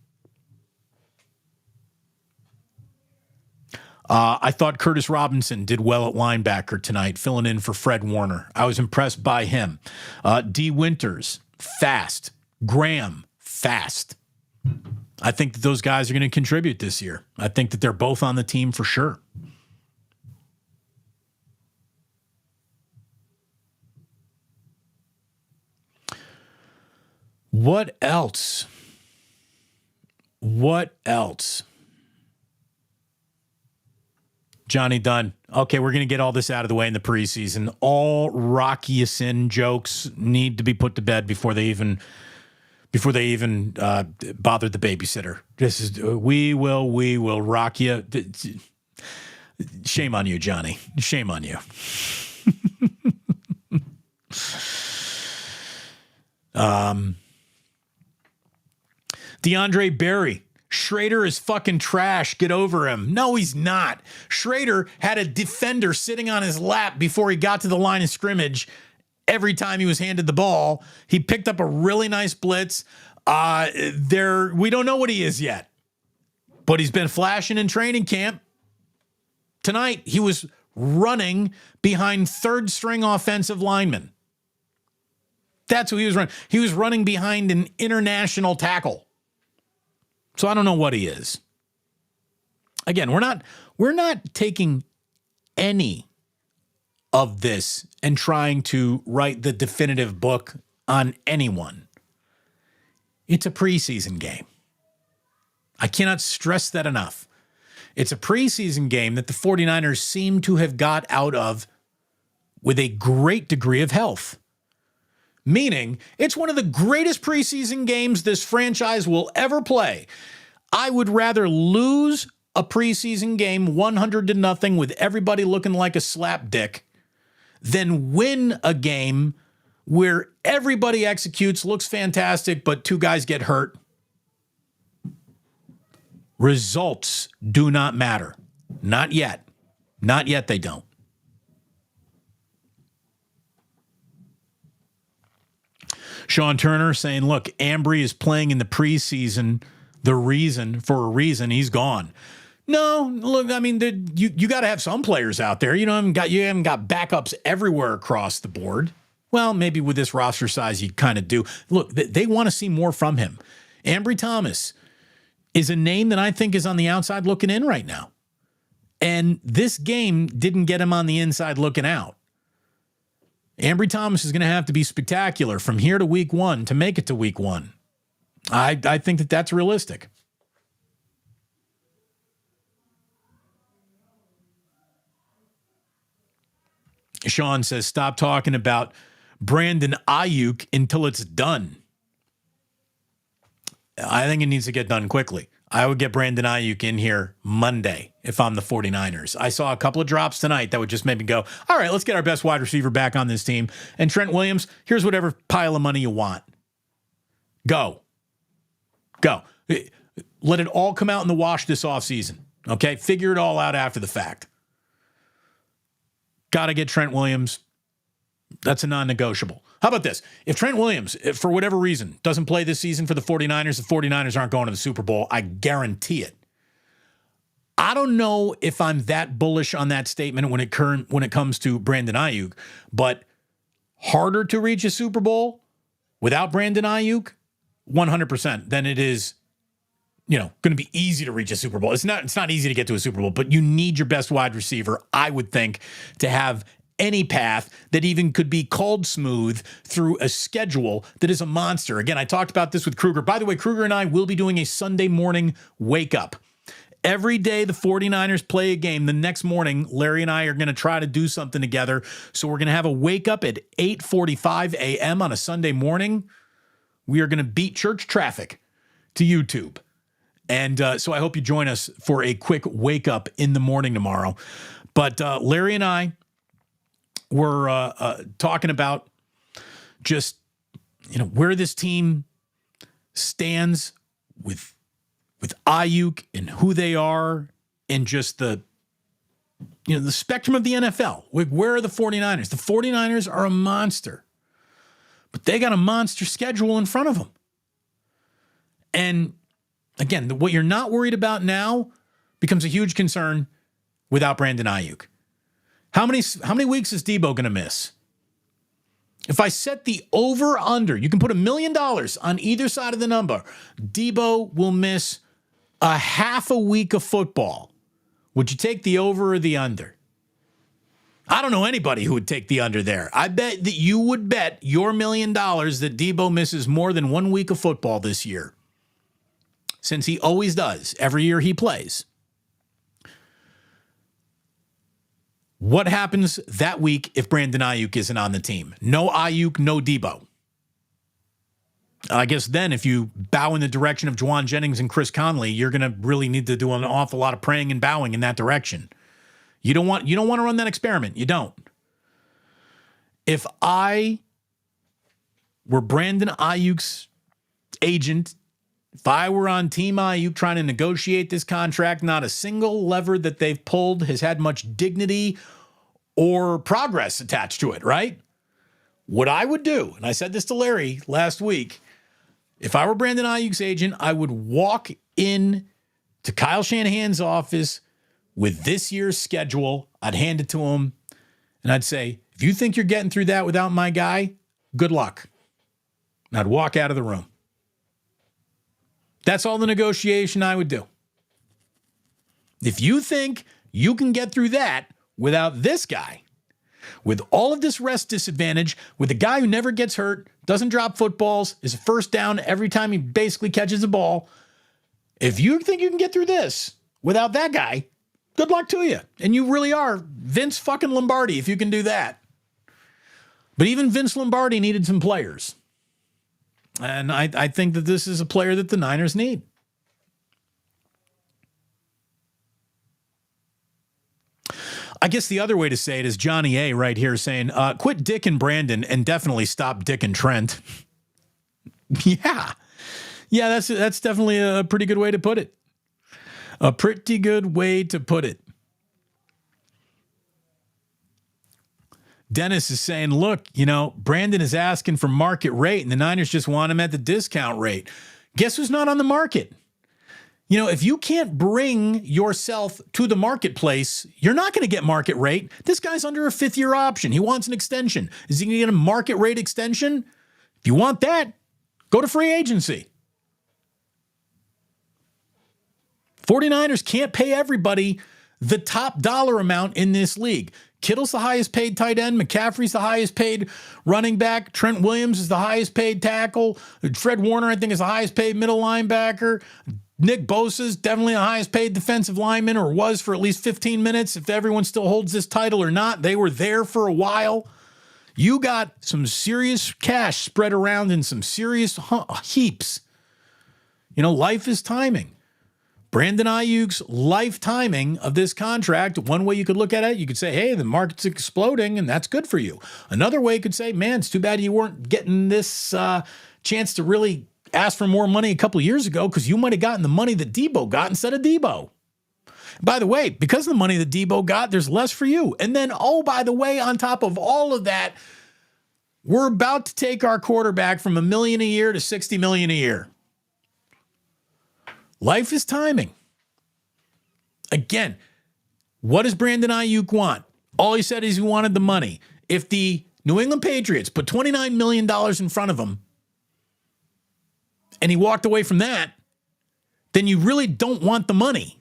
I thought Curtis Robinson did well at linebacker tonight, filling in for Fred Warner. I was impressed by him. D. Winters, fast. Graham, fast. I think that those guys are going to contribute this year. I think that they're both on the team for sure. What else? Johnny Dunn. Okay, we're going to get all this out of the way in the preseason. All Rocky Ya-Sin jokes need to be put to bed before they even bothered the babysitter. This is we will rock you. Shame on you, Johnny. Shame on you. DeAndre Berry. Schrader is fucking trash. Get over him. No, he's not. Schrader had a defender sitting on his lap before he got to the line of scrimmage. Every time he was handed the ball, he picked up a really nice blitz. We don't know what he is yet, but he's been flashing in training camp. Tonight, he was running behind third-string offensive linemen. That's who he was running. He was running behind an international tackle. So I don't know what he is. Again, we're not taking any of this and trying to write the definitive book on anyone. It's a preseason game. I cannot stress that enough. It's a preseason game that the 49ers seem to have got out of with a great degree of health. Meaning, it's one of the greatest preseason games this franchise will ever play. I would rather lose a preseason game 100-0 with everybody looking like a slapdick than win a game where everybody executes, looks fantastic, but two guys get hurt. Results do not matter. Not yet. Not yet they don't. Sean Turner saying, look, Ambry is playing in the preseason. For a reason he's gone. No, look, I mean, you got to have some players out there. You haven't got backups everywhere across the board. Well, maybe with this roster size, you kind of do. Look, they want to see more from him. Ambry Thomas is a name that I think is on the outside looking in right now. And this game didn't get him on the inside looking out. Ambry Thomas is going to have to be spectacular from here to week 1 to make it to week 1. I think that that's realistic. Sean says, stop talking about Brandon Aiyuk until it's done. I think it needs to get done quickly. I would get Brandon Aiyuk in here Monday if I'm the 49ers. I saw a couple of drops tonight that would just make me go, all right, let's get our best wide receiver back on this team. And Trent Williams, here's whatever pile of money you want. Go. Let it all come out in the wash this offseason. Okay? Figure it all out after the fact. Got to get Trent Williams. That's a non-negotiable. How about this? If Trent Williams, for whatever reason, doesn't play this season for the 49ers aren't going to the Super Bowl. I guarantee it. I don't know if I'm that bullish on that statement when it comes to Brandon Aiyuk, but harder to reach a Super Bowl without Brandon Aiyuk, 100%, than it is, going to be easy to reach a Super Bowl. It's not easy to get to a Super Bowl, but you need your best wide receiver, I would think, to have any path that even could be called smooth through a schedule that is a monster. Again, I talked about this with Kruger. By the way, Kruger and I will be doing a Sunday morning wake up. Every day the 49ers play a game, the next morning, Larry and I are going to try to do something together. So we're going to have a wake up at 8:45 a.m. on a Sunday morning. We are going to beat church traffic to YouTube. And so I hope you join us for a quick wake up in the morning tomorrow. But Larry and I were talking about just, where this team stands with Aiyuk and who they are and just the spectrum of the NFL. Where are the 49ers? The 49ers are a monster, but they got a monster schedule in front of them. And again, what you're not worried about now becomes a huge concern without Brandon Aiyuk. How many weeks is Debo going to miss? If I set the over-under, you can put $1 million on either side of the number. Debo will miss a half a week of football. Would you take the over or the under? I don't know anybody who would take the under there. I bet that you would bet your $1 million that Debo misses more than 1 week of football this year, since he always does every year he plays. What happens that week if Brandon Aiyuk isn't on the team? No Aiyuk, no Debo. I guess then if you bow in the direction of Juwan Jennings and Chris Conley, you're going to really need to do an awful lot of praying and bowing in that direction. You don't want to run that experiment. You don't. If I were Brandon Aiyuk's agent, if I were on Team Aiyuk trying to negotiate this contract, not a single lever that they've pulled has had much dignity or progress attached to it, right? What I would do, and I said this to Larry last week, if I were Brandon Aiyuk's agent, I would walk in to Kyle Shanahan's office with this year's schedule. I'd hand it to him, and I'd say, if you think you're getting through that without my guy, good luck. And I'd walk out of the room. That's all the negotiation I would do. If you think you can get through that without this guy, with all of this rest disadvantage, with a guy who never gets hurt, doesn't drop footballs, is a first down every time he basically catches the ball, if you think you can get through this without that guy, good luck to you. And you really are Vince fucking Lombardi if you can do that. But even Vince Lombardi needed some players. And I think that this is a player that the Niners need. I guess the other way to say it is Johnny A right here saying, quit Dick and Brandon and definitely stop Dick and Trent. Yeah, that's definitely a pretty good way to put it. A pretty good way to put it. Dennis is saying, look, Brandon is asking for market rate and the Niners just want him at the discount rate. Guess who's not on the market? If you can't bring yourself to the marketplace, you're not going to get market rate. This guy's under a 5th-year option. He wants an extension. Is he going to get a market rate extension? If you want that, go to free agency. 49ers can't pay everybody the top dollar amount in this league. Kittle's the highest paid tight end. McCaffrey's the highest paid running back. Trent Williams is the highest paid tackle. Fred Warner, I think, is the highest paid middle linebacker. Nick Bosa's definitely the highest paid defensive lineman, or was for at least 15 minutes. If everyone still holds this title or not, they were there for a while. You got some serious cash spread around in some serious heaps. You know, life is timing. Brandon Aiyuk's life timing of this contract, one way you could look at it, you could say, hey, the market's exploding, and that's good for you. Another way you could say, man, it's too bad you weren't getting this chance to really ask for more money a couple of years ago, because you might have gotten the money that Debo got instead of Debo. By the way, because of the money that Debo got, there's less for you. And then, oh, by the way, on top of all of that, we're about to take our quarterback from $1 million a year to $60 million a year. Life is timing. Again, what does Brandon Aiyuk want? All he said is he wanted the money. If the New England Patriots put $29 million in front of him and he walked away from that, then you really don't want the money,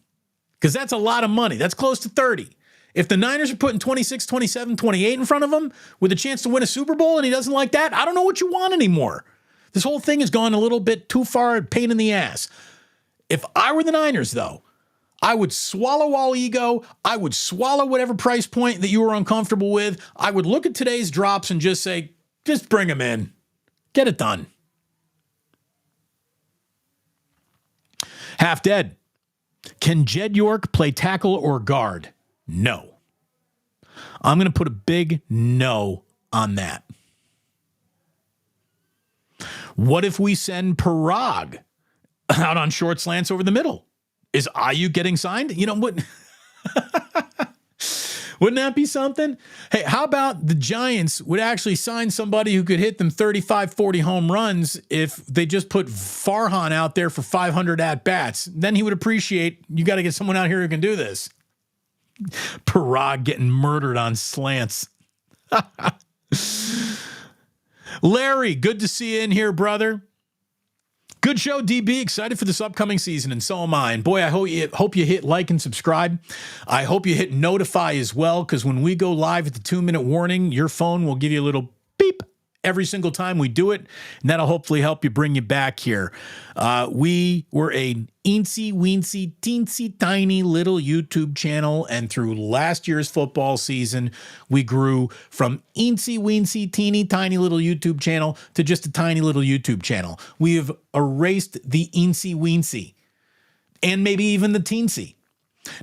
because that's a lot of money. That's close to 30. If the Niners are putting 26, 27, 28 in front of him with a chance to win a Super Bowl and he doesn't like that, I don't know what you want anymore. This whole thing has gone a little bit too far, pain in the ass. If I were the Niners, though, I would swallow all ego. I would swallow whatever price point that you were uncomfortable with. I would look at today's drops and just say, just bring them in. Get it done. Half dead. Can Jed York play tackle or guard? No. I'm going to put a big no on that. What if we send Parag out on short slants over the middle? Is Aiyuk getting signed? You know, wouldn't that be something? Hey, how about the Giants would actually sign somebody who could hit them 35, 40 home runs if they just put Farhan out there for 500 at-bats? Then he would appreciate, you got to get someone out here who can do this. Parag getting murdered on slants. Larry, good to see you in here, brother. Good show, DB. Excited for this upcoming season, and so am I. And boy, I hope you hit like and subscribe. I hope you hit notify as well, because when we go live at the 2-minute warning, your phone will give you a little beep every single time we do it, and that'll hopefully help you bring you back here. We were a eensy-weensy, teensy-tiny little YouTube channel, and through last year's football season, we grew from eensy-weensy, teeny-tiny little YouTube channel to just a tiny little YouTube channel. We have erased the eensy-weensy, and maybe even the teensy.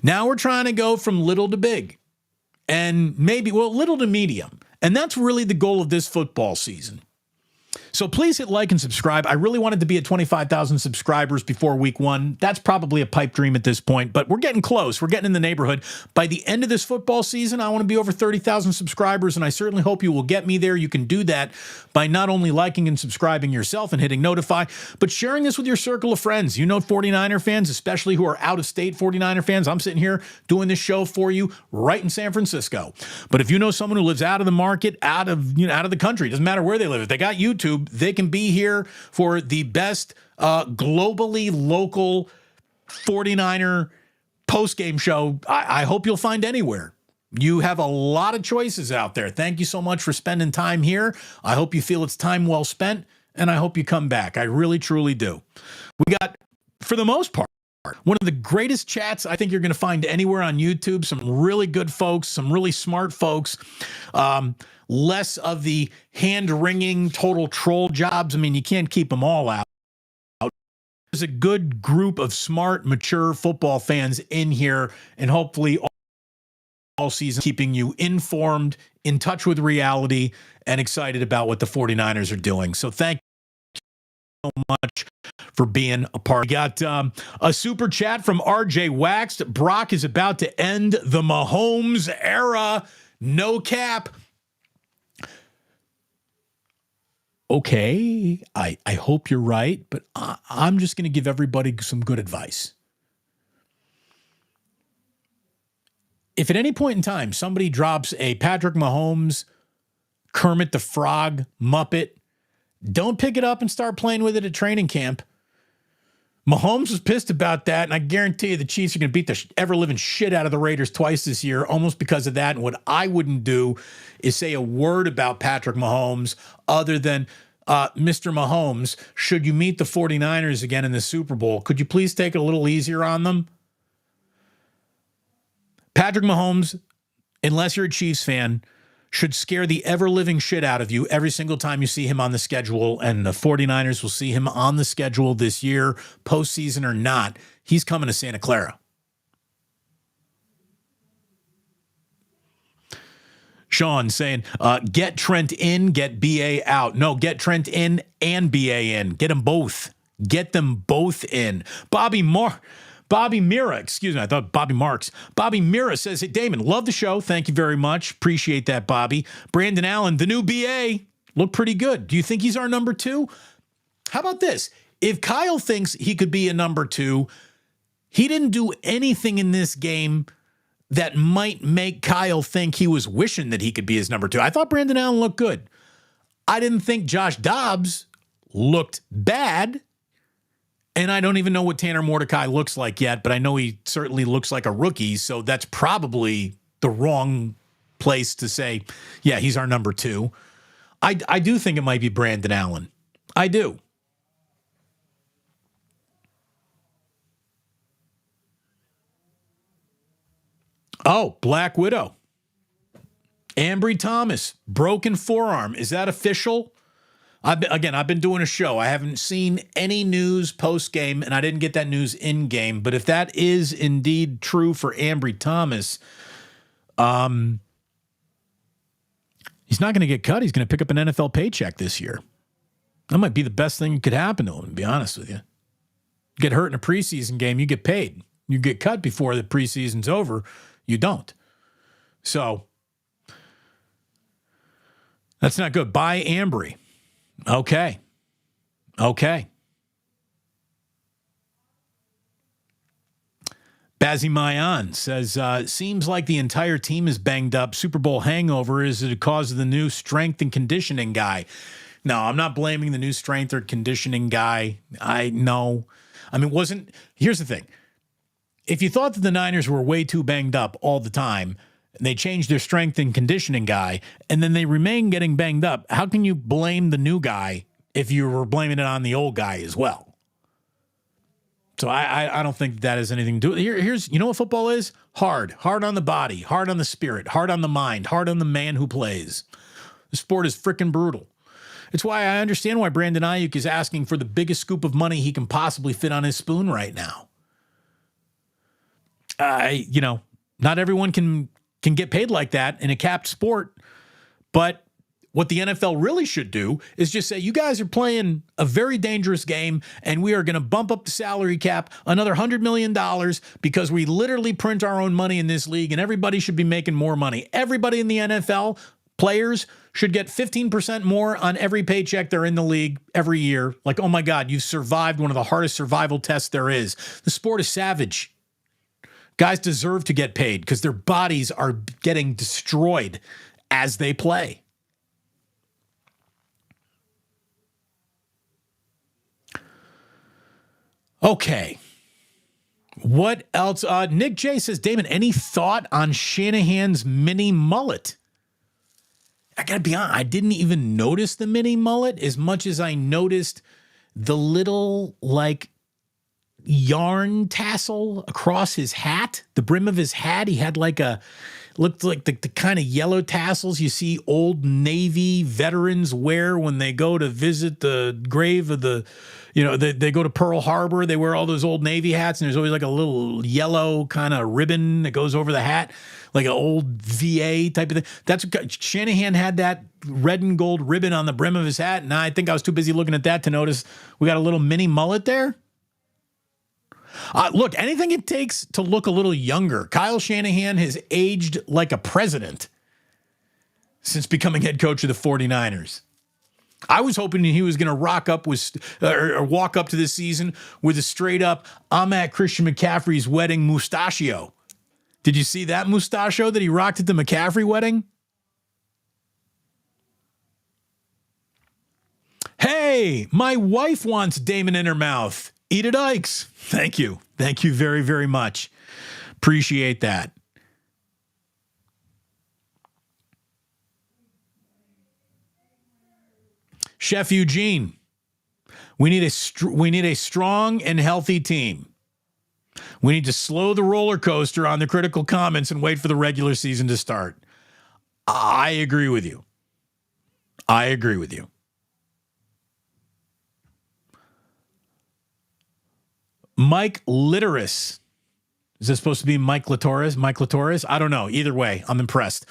Now we're trying to go from little to big, and maybe, well, little to medium. And that's really the goal of this football season. So please hit like and subscribe. I really wanted to be at 25,000 subscribers before week 1. That's probably a pipe dream at this point, but we're getting close. We're getting in the neighborhood. By the end of this football season, I want to be over 30,000 subscribers, and I certainly hope you will get me there. You can do that by not only liking and subscribing yourself and hitting notify, but sharing this with your circle of friends. You know, 49er fans, especially who are out-of-state 49er fans. I'm sitting here doing this show for you right in San Francisco. But if you know someone who lives out of the market, out of the country, doesn't matter where they live, if they got YouTube, they can be here for the best globally local 49er postgame show I hope you'll find anywhere. You have a lot of choices out there. Thank you so much for spending time here. I hope you feel it's time well spent, and I hope you come back. I really, truly do. We got, for the most part, one of the greatest chats I think you're going to find anywhere on YouTube. Some really good folks, some really smart folks. Less of the hand-wringing total troll jobs. I mean, you can't keep them all out. There's a good group of smart, mature football fans in here, and hopefully all season keeping you informed, in touch with reality, and excited about what the 49ers are doing. So thank you so much for being a part. We got a super chat from RJ Waxed. Brock is about to end the Mahomes era. No cap. Okay, I hope you're right, but I'm just going to give everybody some good advice. If at any point in time somebody drops a Patrick Mahomes, Kermit the Frog, Muppet, don't pick it up and start playing with it at training camp. Mahomes was pissed about that, and I guarantee you the Chiefs are going to beat the ever-living shit out of the Raiders twice this year, almost because of that. And what I wouldn't do is say a word about Patrick Mahomes other than, Mr. Mahomes, should you meet the 49ers again in the Super Bowl, could you please take it a little easier on them? Patrick Mahomes, unless you're a Chiefs fan, should scare the ever-living shit out of you every single time you see him on the schedule, and the 49ers will see him on the schedule this year, postseason or not. He's coming to Santa Clara. Sean saying, get Trent in, get BA out. No, get Trent in and BA in. Get them both. Get them both in. Bobby Mira, excuse me, I thought Bobby Marks. Bobby Mira says, hey, Damon, love the show. Thank you very much. Appreciate that, Bobby. Brandon Allen, the new BA, looked pretty good. Do you think he's our number 2? How about this? If Kyle thinks he could be a number 2, he didn't do anything in this game that might make Kyle think he was wishing that he could be his number 2. I thought Brandon Allen looked good. I didn't think Josh Dobbs looked bad. And I don't even know what Tanner Mordecai looks like yet, but I know he certainly looks like a rookie, so that's probably the wrong place to say, yeah, he's our number 2. I do think it might be Brandon Allen. I do. Oh, Black Widow. Ambry Thomas, broken forearm. Is that official? I've been doing a show. I haven't seen any news post-game, and I didn't get that news in-game. But if that is indeed true for Ambry Thomas, he's not going to get cut. He's going to pick up an NFL paycheck this year. That might be the best thing that could happen to him, to be honest with you. Get hurt in a preseason game, you get paid. You get cut before the preseason's over, you don't. So that's not good. Bye, Ambry. Okay. Bazzy Mayan says, seems like the entire team is banged up. Super Bowl hangover. Is it a cause of the new strength and conditioning guy? No, I'm not blaming the new strength or conditioning guy. Here's the thing. If you thought that the Niners were way too banged up all the time, they changed their strength and conditioning guy, and then they remain getting banged up, how can you blame the new guy if you were blaming it on the old guy as well? So I don't think that has anything to do with it. Here's, you know what football is? Hard on the body, hard on the spirit, hard on the mind, hard on the man who plays. The sport is freaking brutal. It's why I understand why Brandon Aiyuk is asking for the biggest scoop of money he can possibly fit on his spoon right now. Not everyone can get paid like that in a capped sport. But what the NFL really should do is just say, you guys are playing a very dangerous game, and we are going to bump up the salary cap another $100 million because we literally print our own money in this league, and everybody should be making more money. Everybody in the NFL, players, should get 15% more on every paycheck they're in the league every year. Like, oh my God, you've survived one of the hardest survival tests there is. The sport is savage. Guys deserve to get paid because their bodies are getting destroyed as they play. Okay. What else? Nick J says, Damon, any thought on Shanahan's mini mullet? I got to be honest, I didn't even notice the mini mullet as much as I noticed the little, yarn tassel across his hat, the brim of his hat. He had looked like the kind of yellow tassels you see old Navy veterans wear when they go to visit the grave of they go to Pearl Harbor. They wear all those old Navy hats, and there's always like a little yellow kind of ribbon that goes over the hat, like an old VA type of thing. That's what Shanahan had, that red and gold ribbon on the brim of his hat, and I think I was too busy looking at that to notice we got a little mini mullet there. Look, anything it takes to look a little younger. Kyle Shanahan has aged like a president since becoming head coach of the 49ers. I was hoping he was going to walk up to this season with a straight up, I'm at Christian McCaffrey's wedding mustachio. Did you see that mustachio that he rocked at the McCaffrey wedding? Hey, my wife wants Damon in her mouth. Eat it, Ikes. Thank you. Thank you very, very much. Appreciate that. Chef Eugene, we need a strong and healthy team. We need to slow the roller coaster on the critical comments and wait for the regular season to start. I agree with you. I agree with you. Mike Litteris. Is this supposed to be Mike Latoris? Mike Latoris? I don't know. Either way, I'm impressed.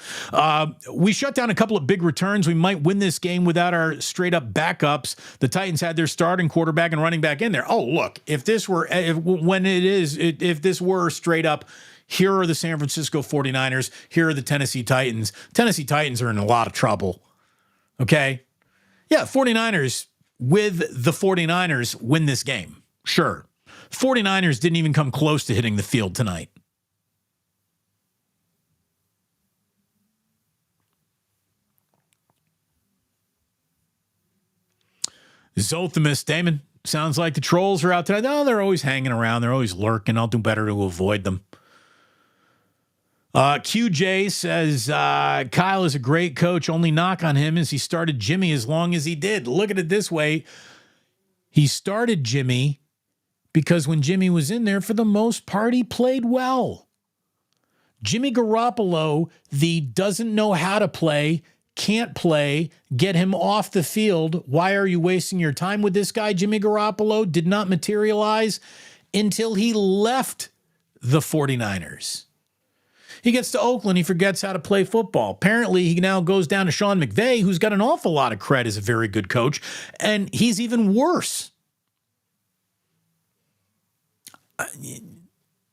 We shut down a couple of big returns. We might win this game without our straight-up backups. The Titans had their starting quarterback and running back in there. Oh, look, if this were straight up, here are the San Francisco 49ers, here are the Tennessee Titans. Tennessee Titans are in a lot of trouble. Okay? Yeah, 49ers with the 49ers win this game. Sure. 49ers didn't even come close to hitting the field tonight. Zothamus, Damon, sounds like the trolls are out tonight. No, they're always hanging around. They're always lurking. I'll do better to avoid them. QJ says, Kyle is a great coach. Only knock on him is he started Jimmy as long as he did. Look at it this way. He started Jimmy because when Jimmy was in there, for the most part, he played well. Jimmy Garoppolo, the doesn't know how to play, can't play, get him off the field. Why are you wasting your time with this guy? Jimmy Garoppolo did not materialize until he left the 49ers. He gets to Oakland, he forgets how to play football. Apparently, he now goes down to Sean McVay, who's got an awful lot of cred as a very good coach, and he's even worse.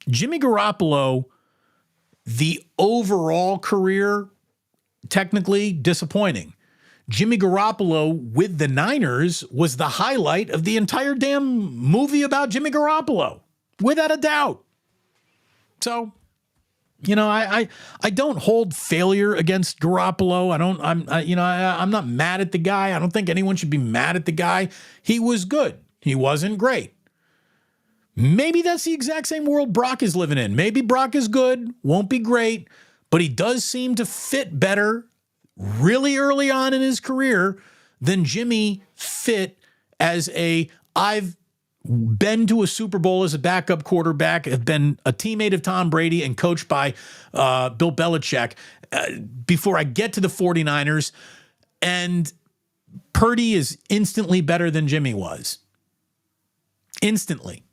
Jimmy Garoppolo, the overall career, technically disappointing. Jimmy Garoppolo with the Niners was the highlight of the entire damn movie about Jimmy Garoppolo, without a doubt. So, you know, I don't hold failure against Garoppolo. I'm not mad at the guy. I don't think anyone should be mad at the guy. He was good. He wasn't great. Maybe that's the exact same world Brock is living in. Maybe Brock is good, won't be great, but he does seem to fit better really early on in his career than Jimmy fit as I've been to a Super Bowl as a backup quarterback, have been a teammate of Tom Brady and coached by Bill Belichick before I get to the 49ers, and Purdy is instantly better than Jimmy was. Instantly.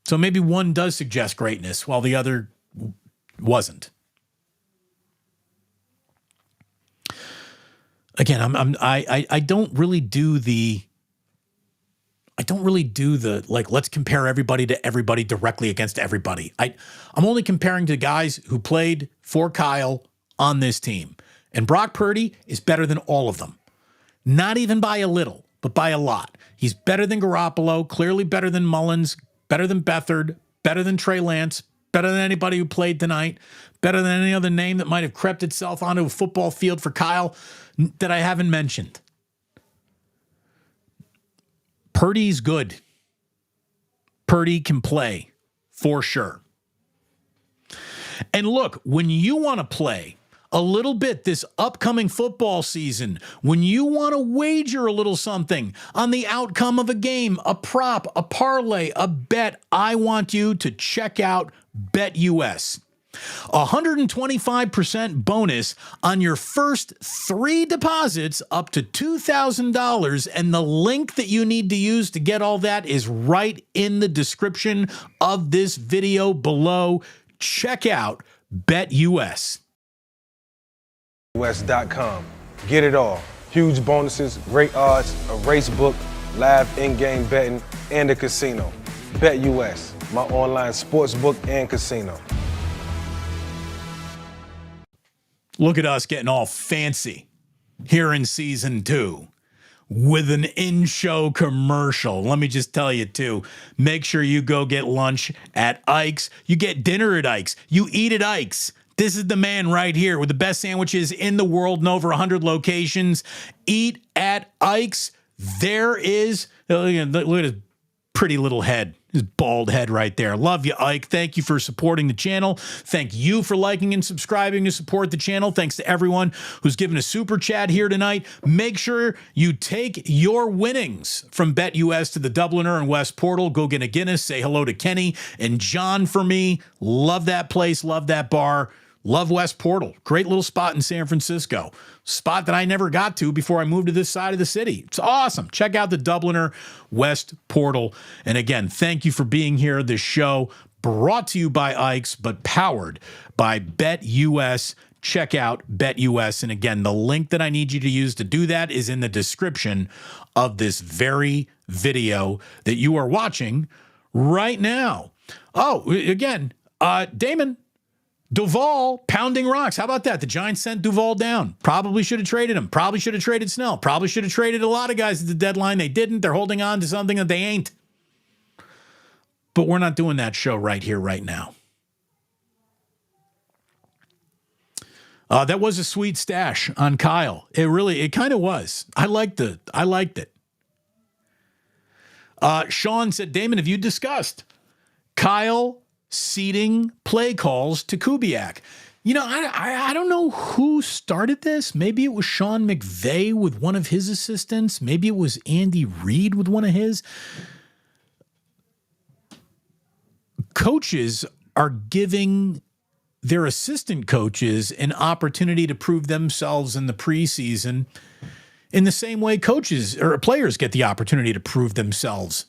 So maybe one does suggest greatness while the other wasn't. Again, I don't really do the like, let's compare everybody to everybody directly against everybody. I'm only comparing to guys who played for Kyle on this team. And Brock Purdy is better than all of them. Not even by a little, but by a lot. He's better than Garoppolo, clearly better than Mullins, better than Beathard, better than Trey Lance, better than anybody who played tonight, better than any other name that might have crept itself onto a football field for Kyle that I haven't mentioned. Purdy's good. Purdy can play for sure. And look, when you want to play a little bit this upcoming football season, when you want to wager a little something on the outcome of a game, a prop, a parlay, a bet, I want you to check out BetUS. 125% bonus on your first 3 deposits up to $2,000. And the link that you need to use to get all that is right in the description of this video below. Check out BetUS. US.com. Get it all. Huge bonuses, great odds, a race book, live in-game betting, and a casino. BetUS, my online sports book and casino. Look at us getting all fancy here in season 2 with an in-show commercial. Let me just tell you, too, make sure you go get lunch at Ike's. You get dinner at Ike's. You eat at Ike's. This is the man right here with the best sandwiches in the world in over 100 locations. Eat at Ike's. There is, look at his pretty little head, his bald head right there. Love you, Ike. Thank you for supporting the channel. Thank you for liking and subscribing to support the channel. Thanks to everyone who's given a super chat here tonight. Make sure you take your winnings from BetUS to the Dubliner and West Portal. Go get a Guinness. Say hello to Kenny and John for me. Love that place. Love that bar. Love West Portal. Great little spot in San Francisco. Spot that I never got to before I moved to this side of the city. It's awesome. Check out the Dubliner West Portal. And again, thank you for being here. This show brought to you by Ike's, but powered by BetUS. Check out BetUS. And again, the link that I need you to use to do that is in the description of this very video that you are watching right now. Oh, again, Damon, Duval pounding rocks. How about that? The Giants sent Duval down. Probably should have traded him. Probably should have traded Snell. Probably should have traded a lot of guys at the deadline. They didn't. They're holding on to something that they ain't. But we're not doing that show right here, right now. That was a sweet stash on Kyle. It kind of was. I liked it. Sean said, Damon, have you discussed Kyle ceding play calls to Kubiak? You know, I don't know who started this. Maybe it was Sean McVay with one of his assistants. Maybe it was Andy Reid with one of his. Coaches are giving their assistant coaches an opportunity to prove themselves in the preseason in the same way coaches or players get the opportunity to prove themselves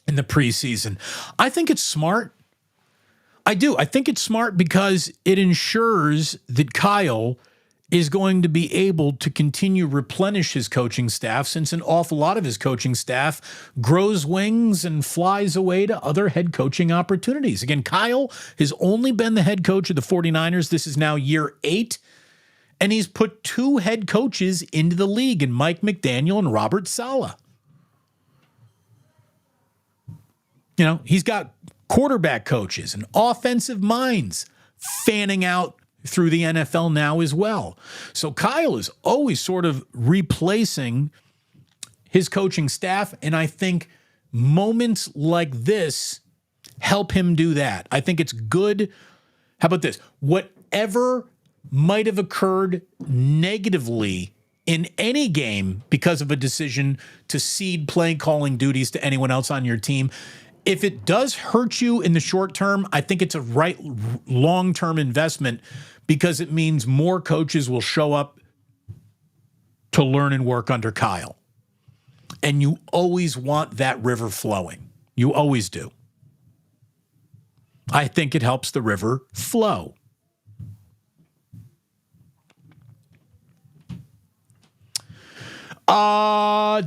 in the preseason. I think it's smart. I do. I think it's smart because it ensures that Kyle is going to be able to continue replenish his coaching staff, since an awful lot of his coaching staff grows wings and flies away to other head coaching opportunities. Again, Kyle has only been the head coach of the 49ers. This is now year 8, and he's put 2 head coaches into the league in Mike McDaniel and Robert Saleh. You know, he's got quarterback coaches and offensive minds fanning out through the NFL now as well. So Kyle is always sort of replacing his coaching staff, and I think moments like this help him do that. I think it's good. How about this? Whatever might have occurred negatively in any game because of a decision to cede play calling duties to anyone else on your team, if it does hurt you in the short term, I think it's a right long-term investment, because it means more coaches will show up to learn and work under Kyle. And you always want that river flowing. You always do. I think it helps the river flow.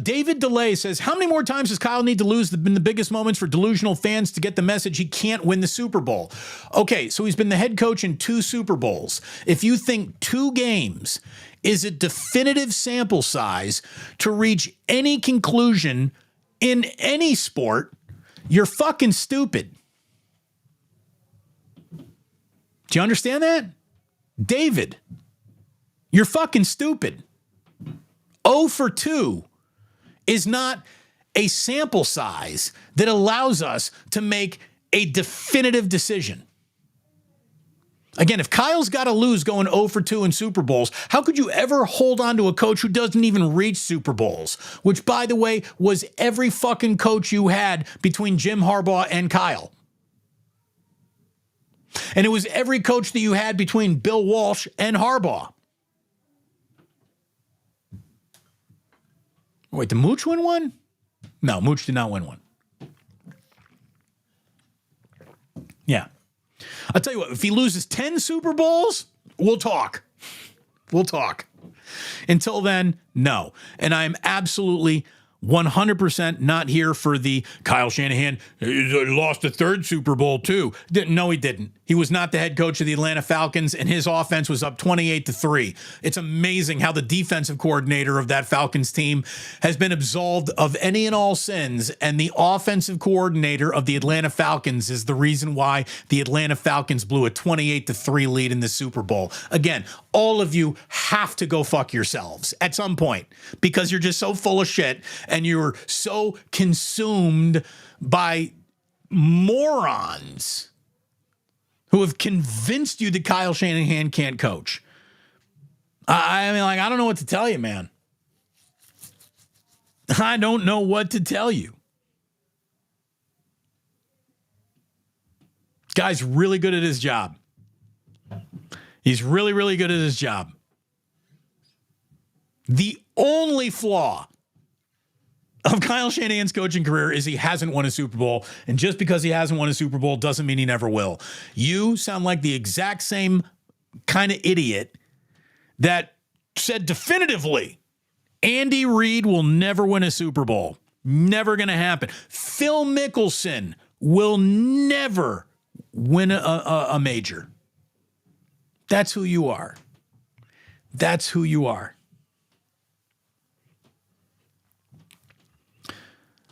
David DeLay says, how many more times does Kyle need to lose in the biggest moments for delusional fans to get the message he can't win the Super Bowl? Okay, so he's been the head coach in 2 Super Bowls. If you think 2 games is a definitive sample size to reach any conclusion in any sport, you're fucking stupid. Do you understand that? David, you're fucking stupid. 0 for 2 is not a sample size that allows us to make a definitive decision. Again, if Kyle's got to lose going 0 for 2 in Super Bowls, how could you ever hold on to a coach who doesn't even reach Super Bowls? Which, by the way, was every fucking coach you had between Jim Harbaugh and Kyle. And it was every coach that you had between Bill Walsh and Harbaugh. Wait, did Mooch win one? No, Mooch did not win one. Yeah. I'll tell you what, if he loses 10 Super Bowls, we'll talk. We'll talk. Until then, no. And I'm absolutely 100% not here for the Kyle Shanahan lost the 3rd Super Bowl too. No, he didn't. He was not the head coach of the Atlanta Falcons, and his offense was up 28-3. It's amazing how the defensive coordinator of that Falcons team has been absolved of any and all sins, and the offensive coordinator of the Atlanta Falcons is the reason why the Atlanta Falcons blew a 28-3 lead in the Super Bowl. Again, all of you have to go fuck yourselves at some point, because you're just so full of shit. and you're so consumed by morons who have convinced you that Kyle Shanahan can't coach. I mean, like, I don't know what to tell you, man. I don't know what to tell you. Guy's really good at his job. He's really, really good at his job. The only flaw of Kyle Shanahan's coaching career is he hasn't won a Super Bowl. And just because he hasn't won a Super Bowl doesn't mean he never will. You sound like the exact same kind of idiot that said definitively Andy Reid will never win a Super Bowl. Never going to happen. Phil Mickelson will never win a major. That's who you are. That's who you are.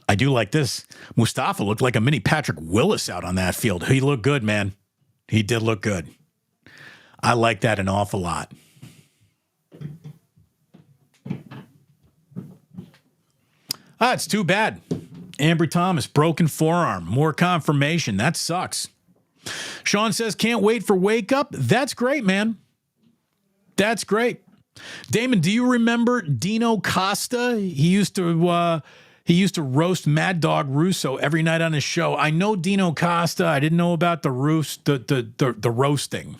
I do like this. Mustafa looked like a mini Patrick Willis out on that field. He looked good, man. He did look good. I like that an awful lot. It's too bad. Ambry Thomas, broken forearm. More confirmation. That sucks. Sean says, can't wait for Wake Up. That's great, man. That's great. Damon, do you remember Dino Costa? He used to roast Mad Dog Russo every night on his show. I know Dino Costa. I didn't know about the roasting.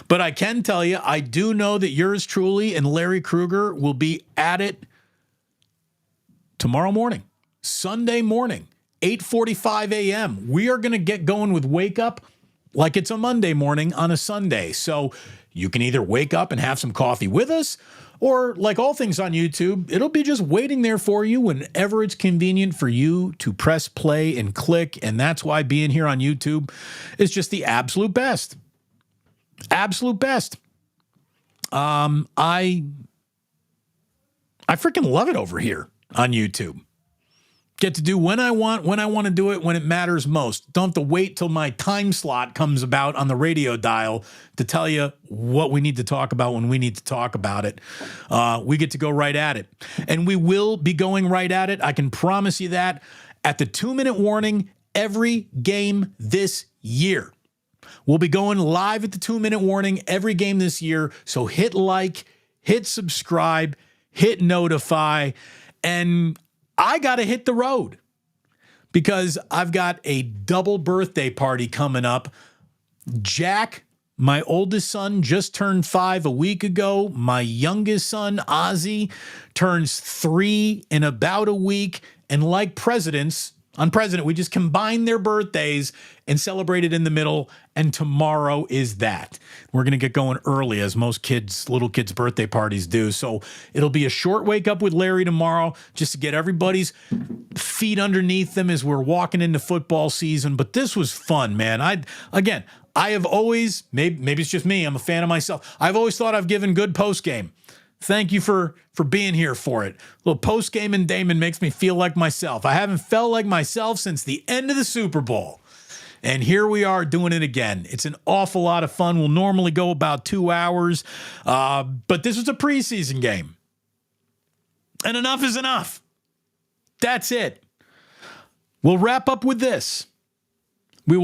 But I can tell you, I do know that yours truly and Larry Krueger will be at it tomorrow morning, Sunday morning, 8:45 a.m. We are going to get going with Wake Up like it's a Monday morning on a Sunday. So you can either wake up and have some coffee with us, or like all things on YouTube, it'll be just waiting there for you whenever it's convenient for you to press play and click. And that's why being here on YouTube is just the absolute best. Absolute best. I freaking love it over here on YouTube. Get to do when I want to do it, when it matters most. Don't have to wait till my time slot comes about on the radio dial to tell you what we need to talk about when we need to talk about it. We get to go right at it. And we will be going right at it. I can promise you that at the 2-minute warning every game this year. We'll be going live at the 2-minute warning every game this year. So hit like, hit subscribe, hit notify, and I got to hit the road because I've got a double birthday party coming up. Jack, my oldest son, just turned 5 a week ago. My youngest son, Ozzy, turns 3 in about a week. And like presidents, on President, we just combine their birthdays and celebrate it in the middle. And tomorrow is that. We're going to get going early, as most little kids' birthday parties do. So it'll be a short Wake Up with Larry tomorrow, just to get everybody's feet underneath them as we're walking into football season. But this was fun, man. I have always, maybe it's just me, I'm a fan of myself. I've always thought I've given good postgame. Thank you for being here for it. A little postgame and Damon makes me feel like myself. I haven't felt like myself since the end of the Super Bowl. And here we are doing it again. It's an awful lot of fun. We'll normally go about 2 hours, but this was a preseason game. And enough is enough. That's it. We'll wrap up with this. I'm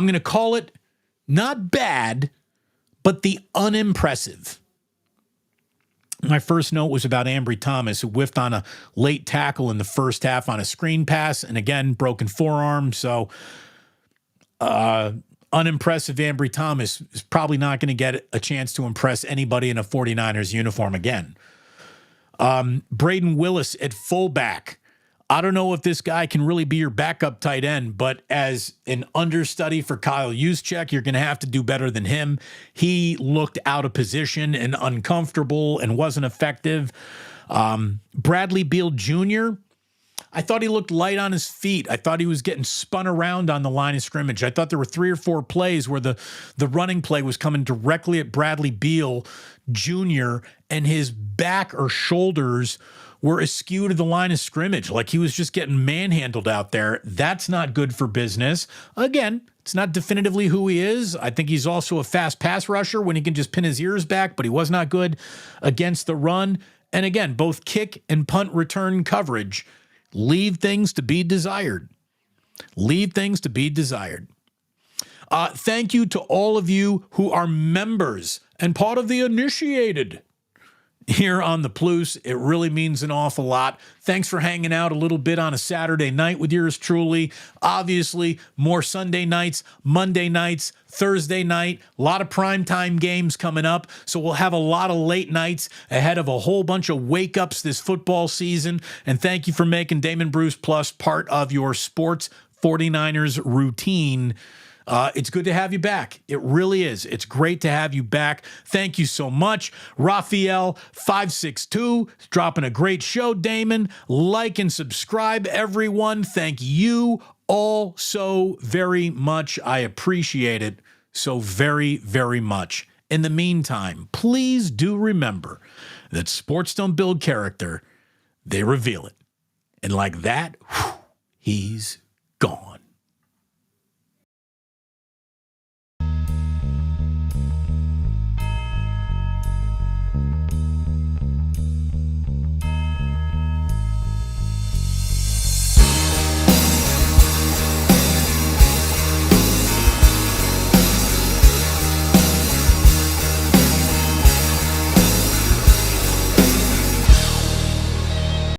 going to call it not bad, but the unimpressive. My first note was about Ambry Thomas, who whiffed on a late tackle in the first half on a screen pass, and again, broken forearm. So unimpressive Ambry Thomas is probably not going to get a chance to impress anybody in a 49ers uniform again. Braden Willis at fullback. I don't know if this guy can really be your backup tight end, but as an understudy for Kyle Juszczyk, you're going to have to do better than him. He looked out of position and uncomfortable and wasn't effective. Bradley Beal Jr., I thought he looked light on his feet. I thought he was getting spun around on the line of scrimmage. I thought there were 3 or 4 plays where the running play was coming directly at Bradley Beal Jr., and his back or shoulders were askew to the line of scrimmage, like he was just getting manhandled out there. That's not good for business. Again, it's not definitively who he is. I think he's also a fast pass rusher when he can just pin his ears back, but he was not good against the run. And again, both kick and punt return coverage leave things to be desired. Leave things to be desired. Thank you to all of you who are members and part of the initiated here on the Plus. It really means an awful lot. Thanks for hanging out a little bit on a Saturday night with yours truly. Obviously, more Sunday nights, Monday nights, Thursday night, a lot of primetime games coming up. So we'll have a lot of late nights ahead of a whole bunch of wake-ups this football season. And thank you for making Damon Bruce Plus part of your sports 49ers routine. It's good to have you back. It really is. It's great to have you back. Thank you so much. Raphael562 dropping a great show, Damon. Like and subscribe, everyone. Thank you all so very much. I appreciate it so very, very much. In the meantime, please do remember that sports don't build character. They reveal it. And like that, he's gone.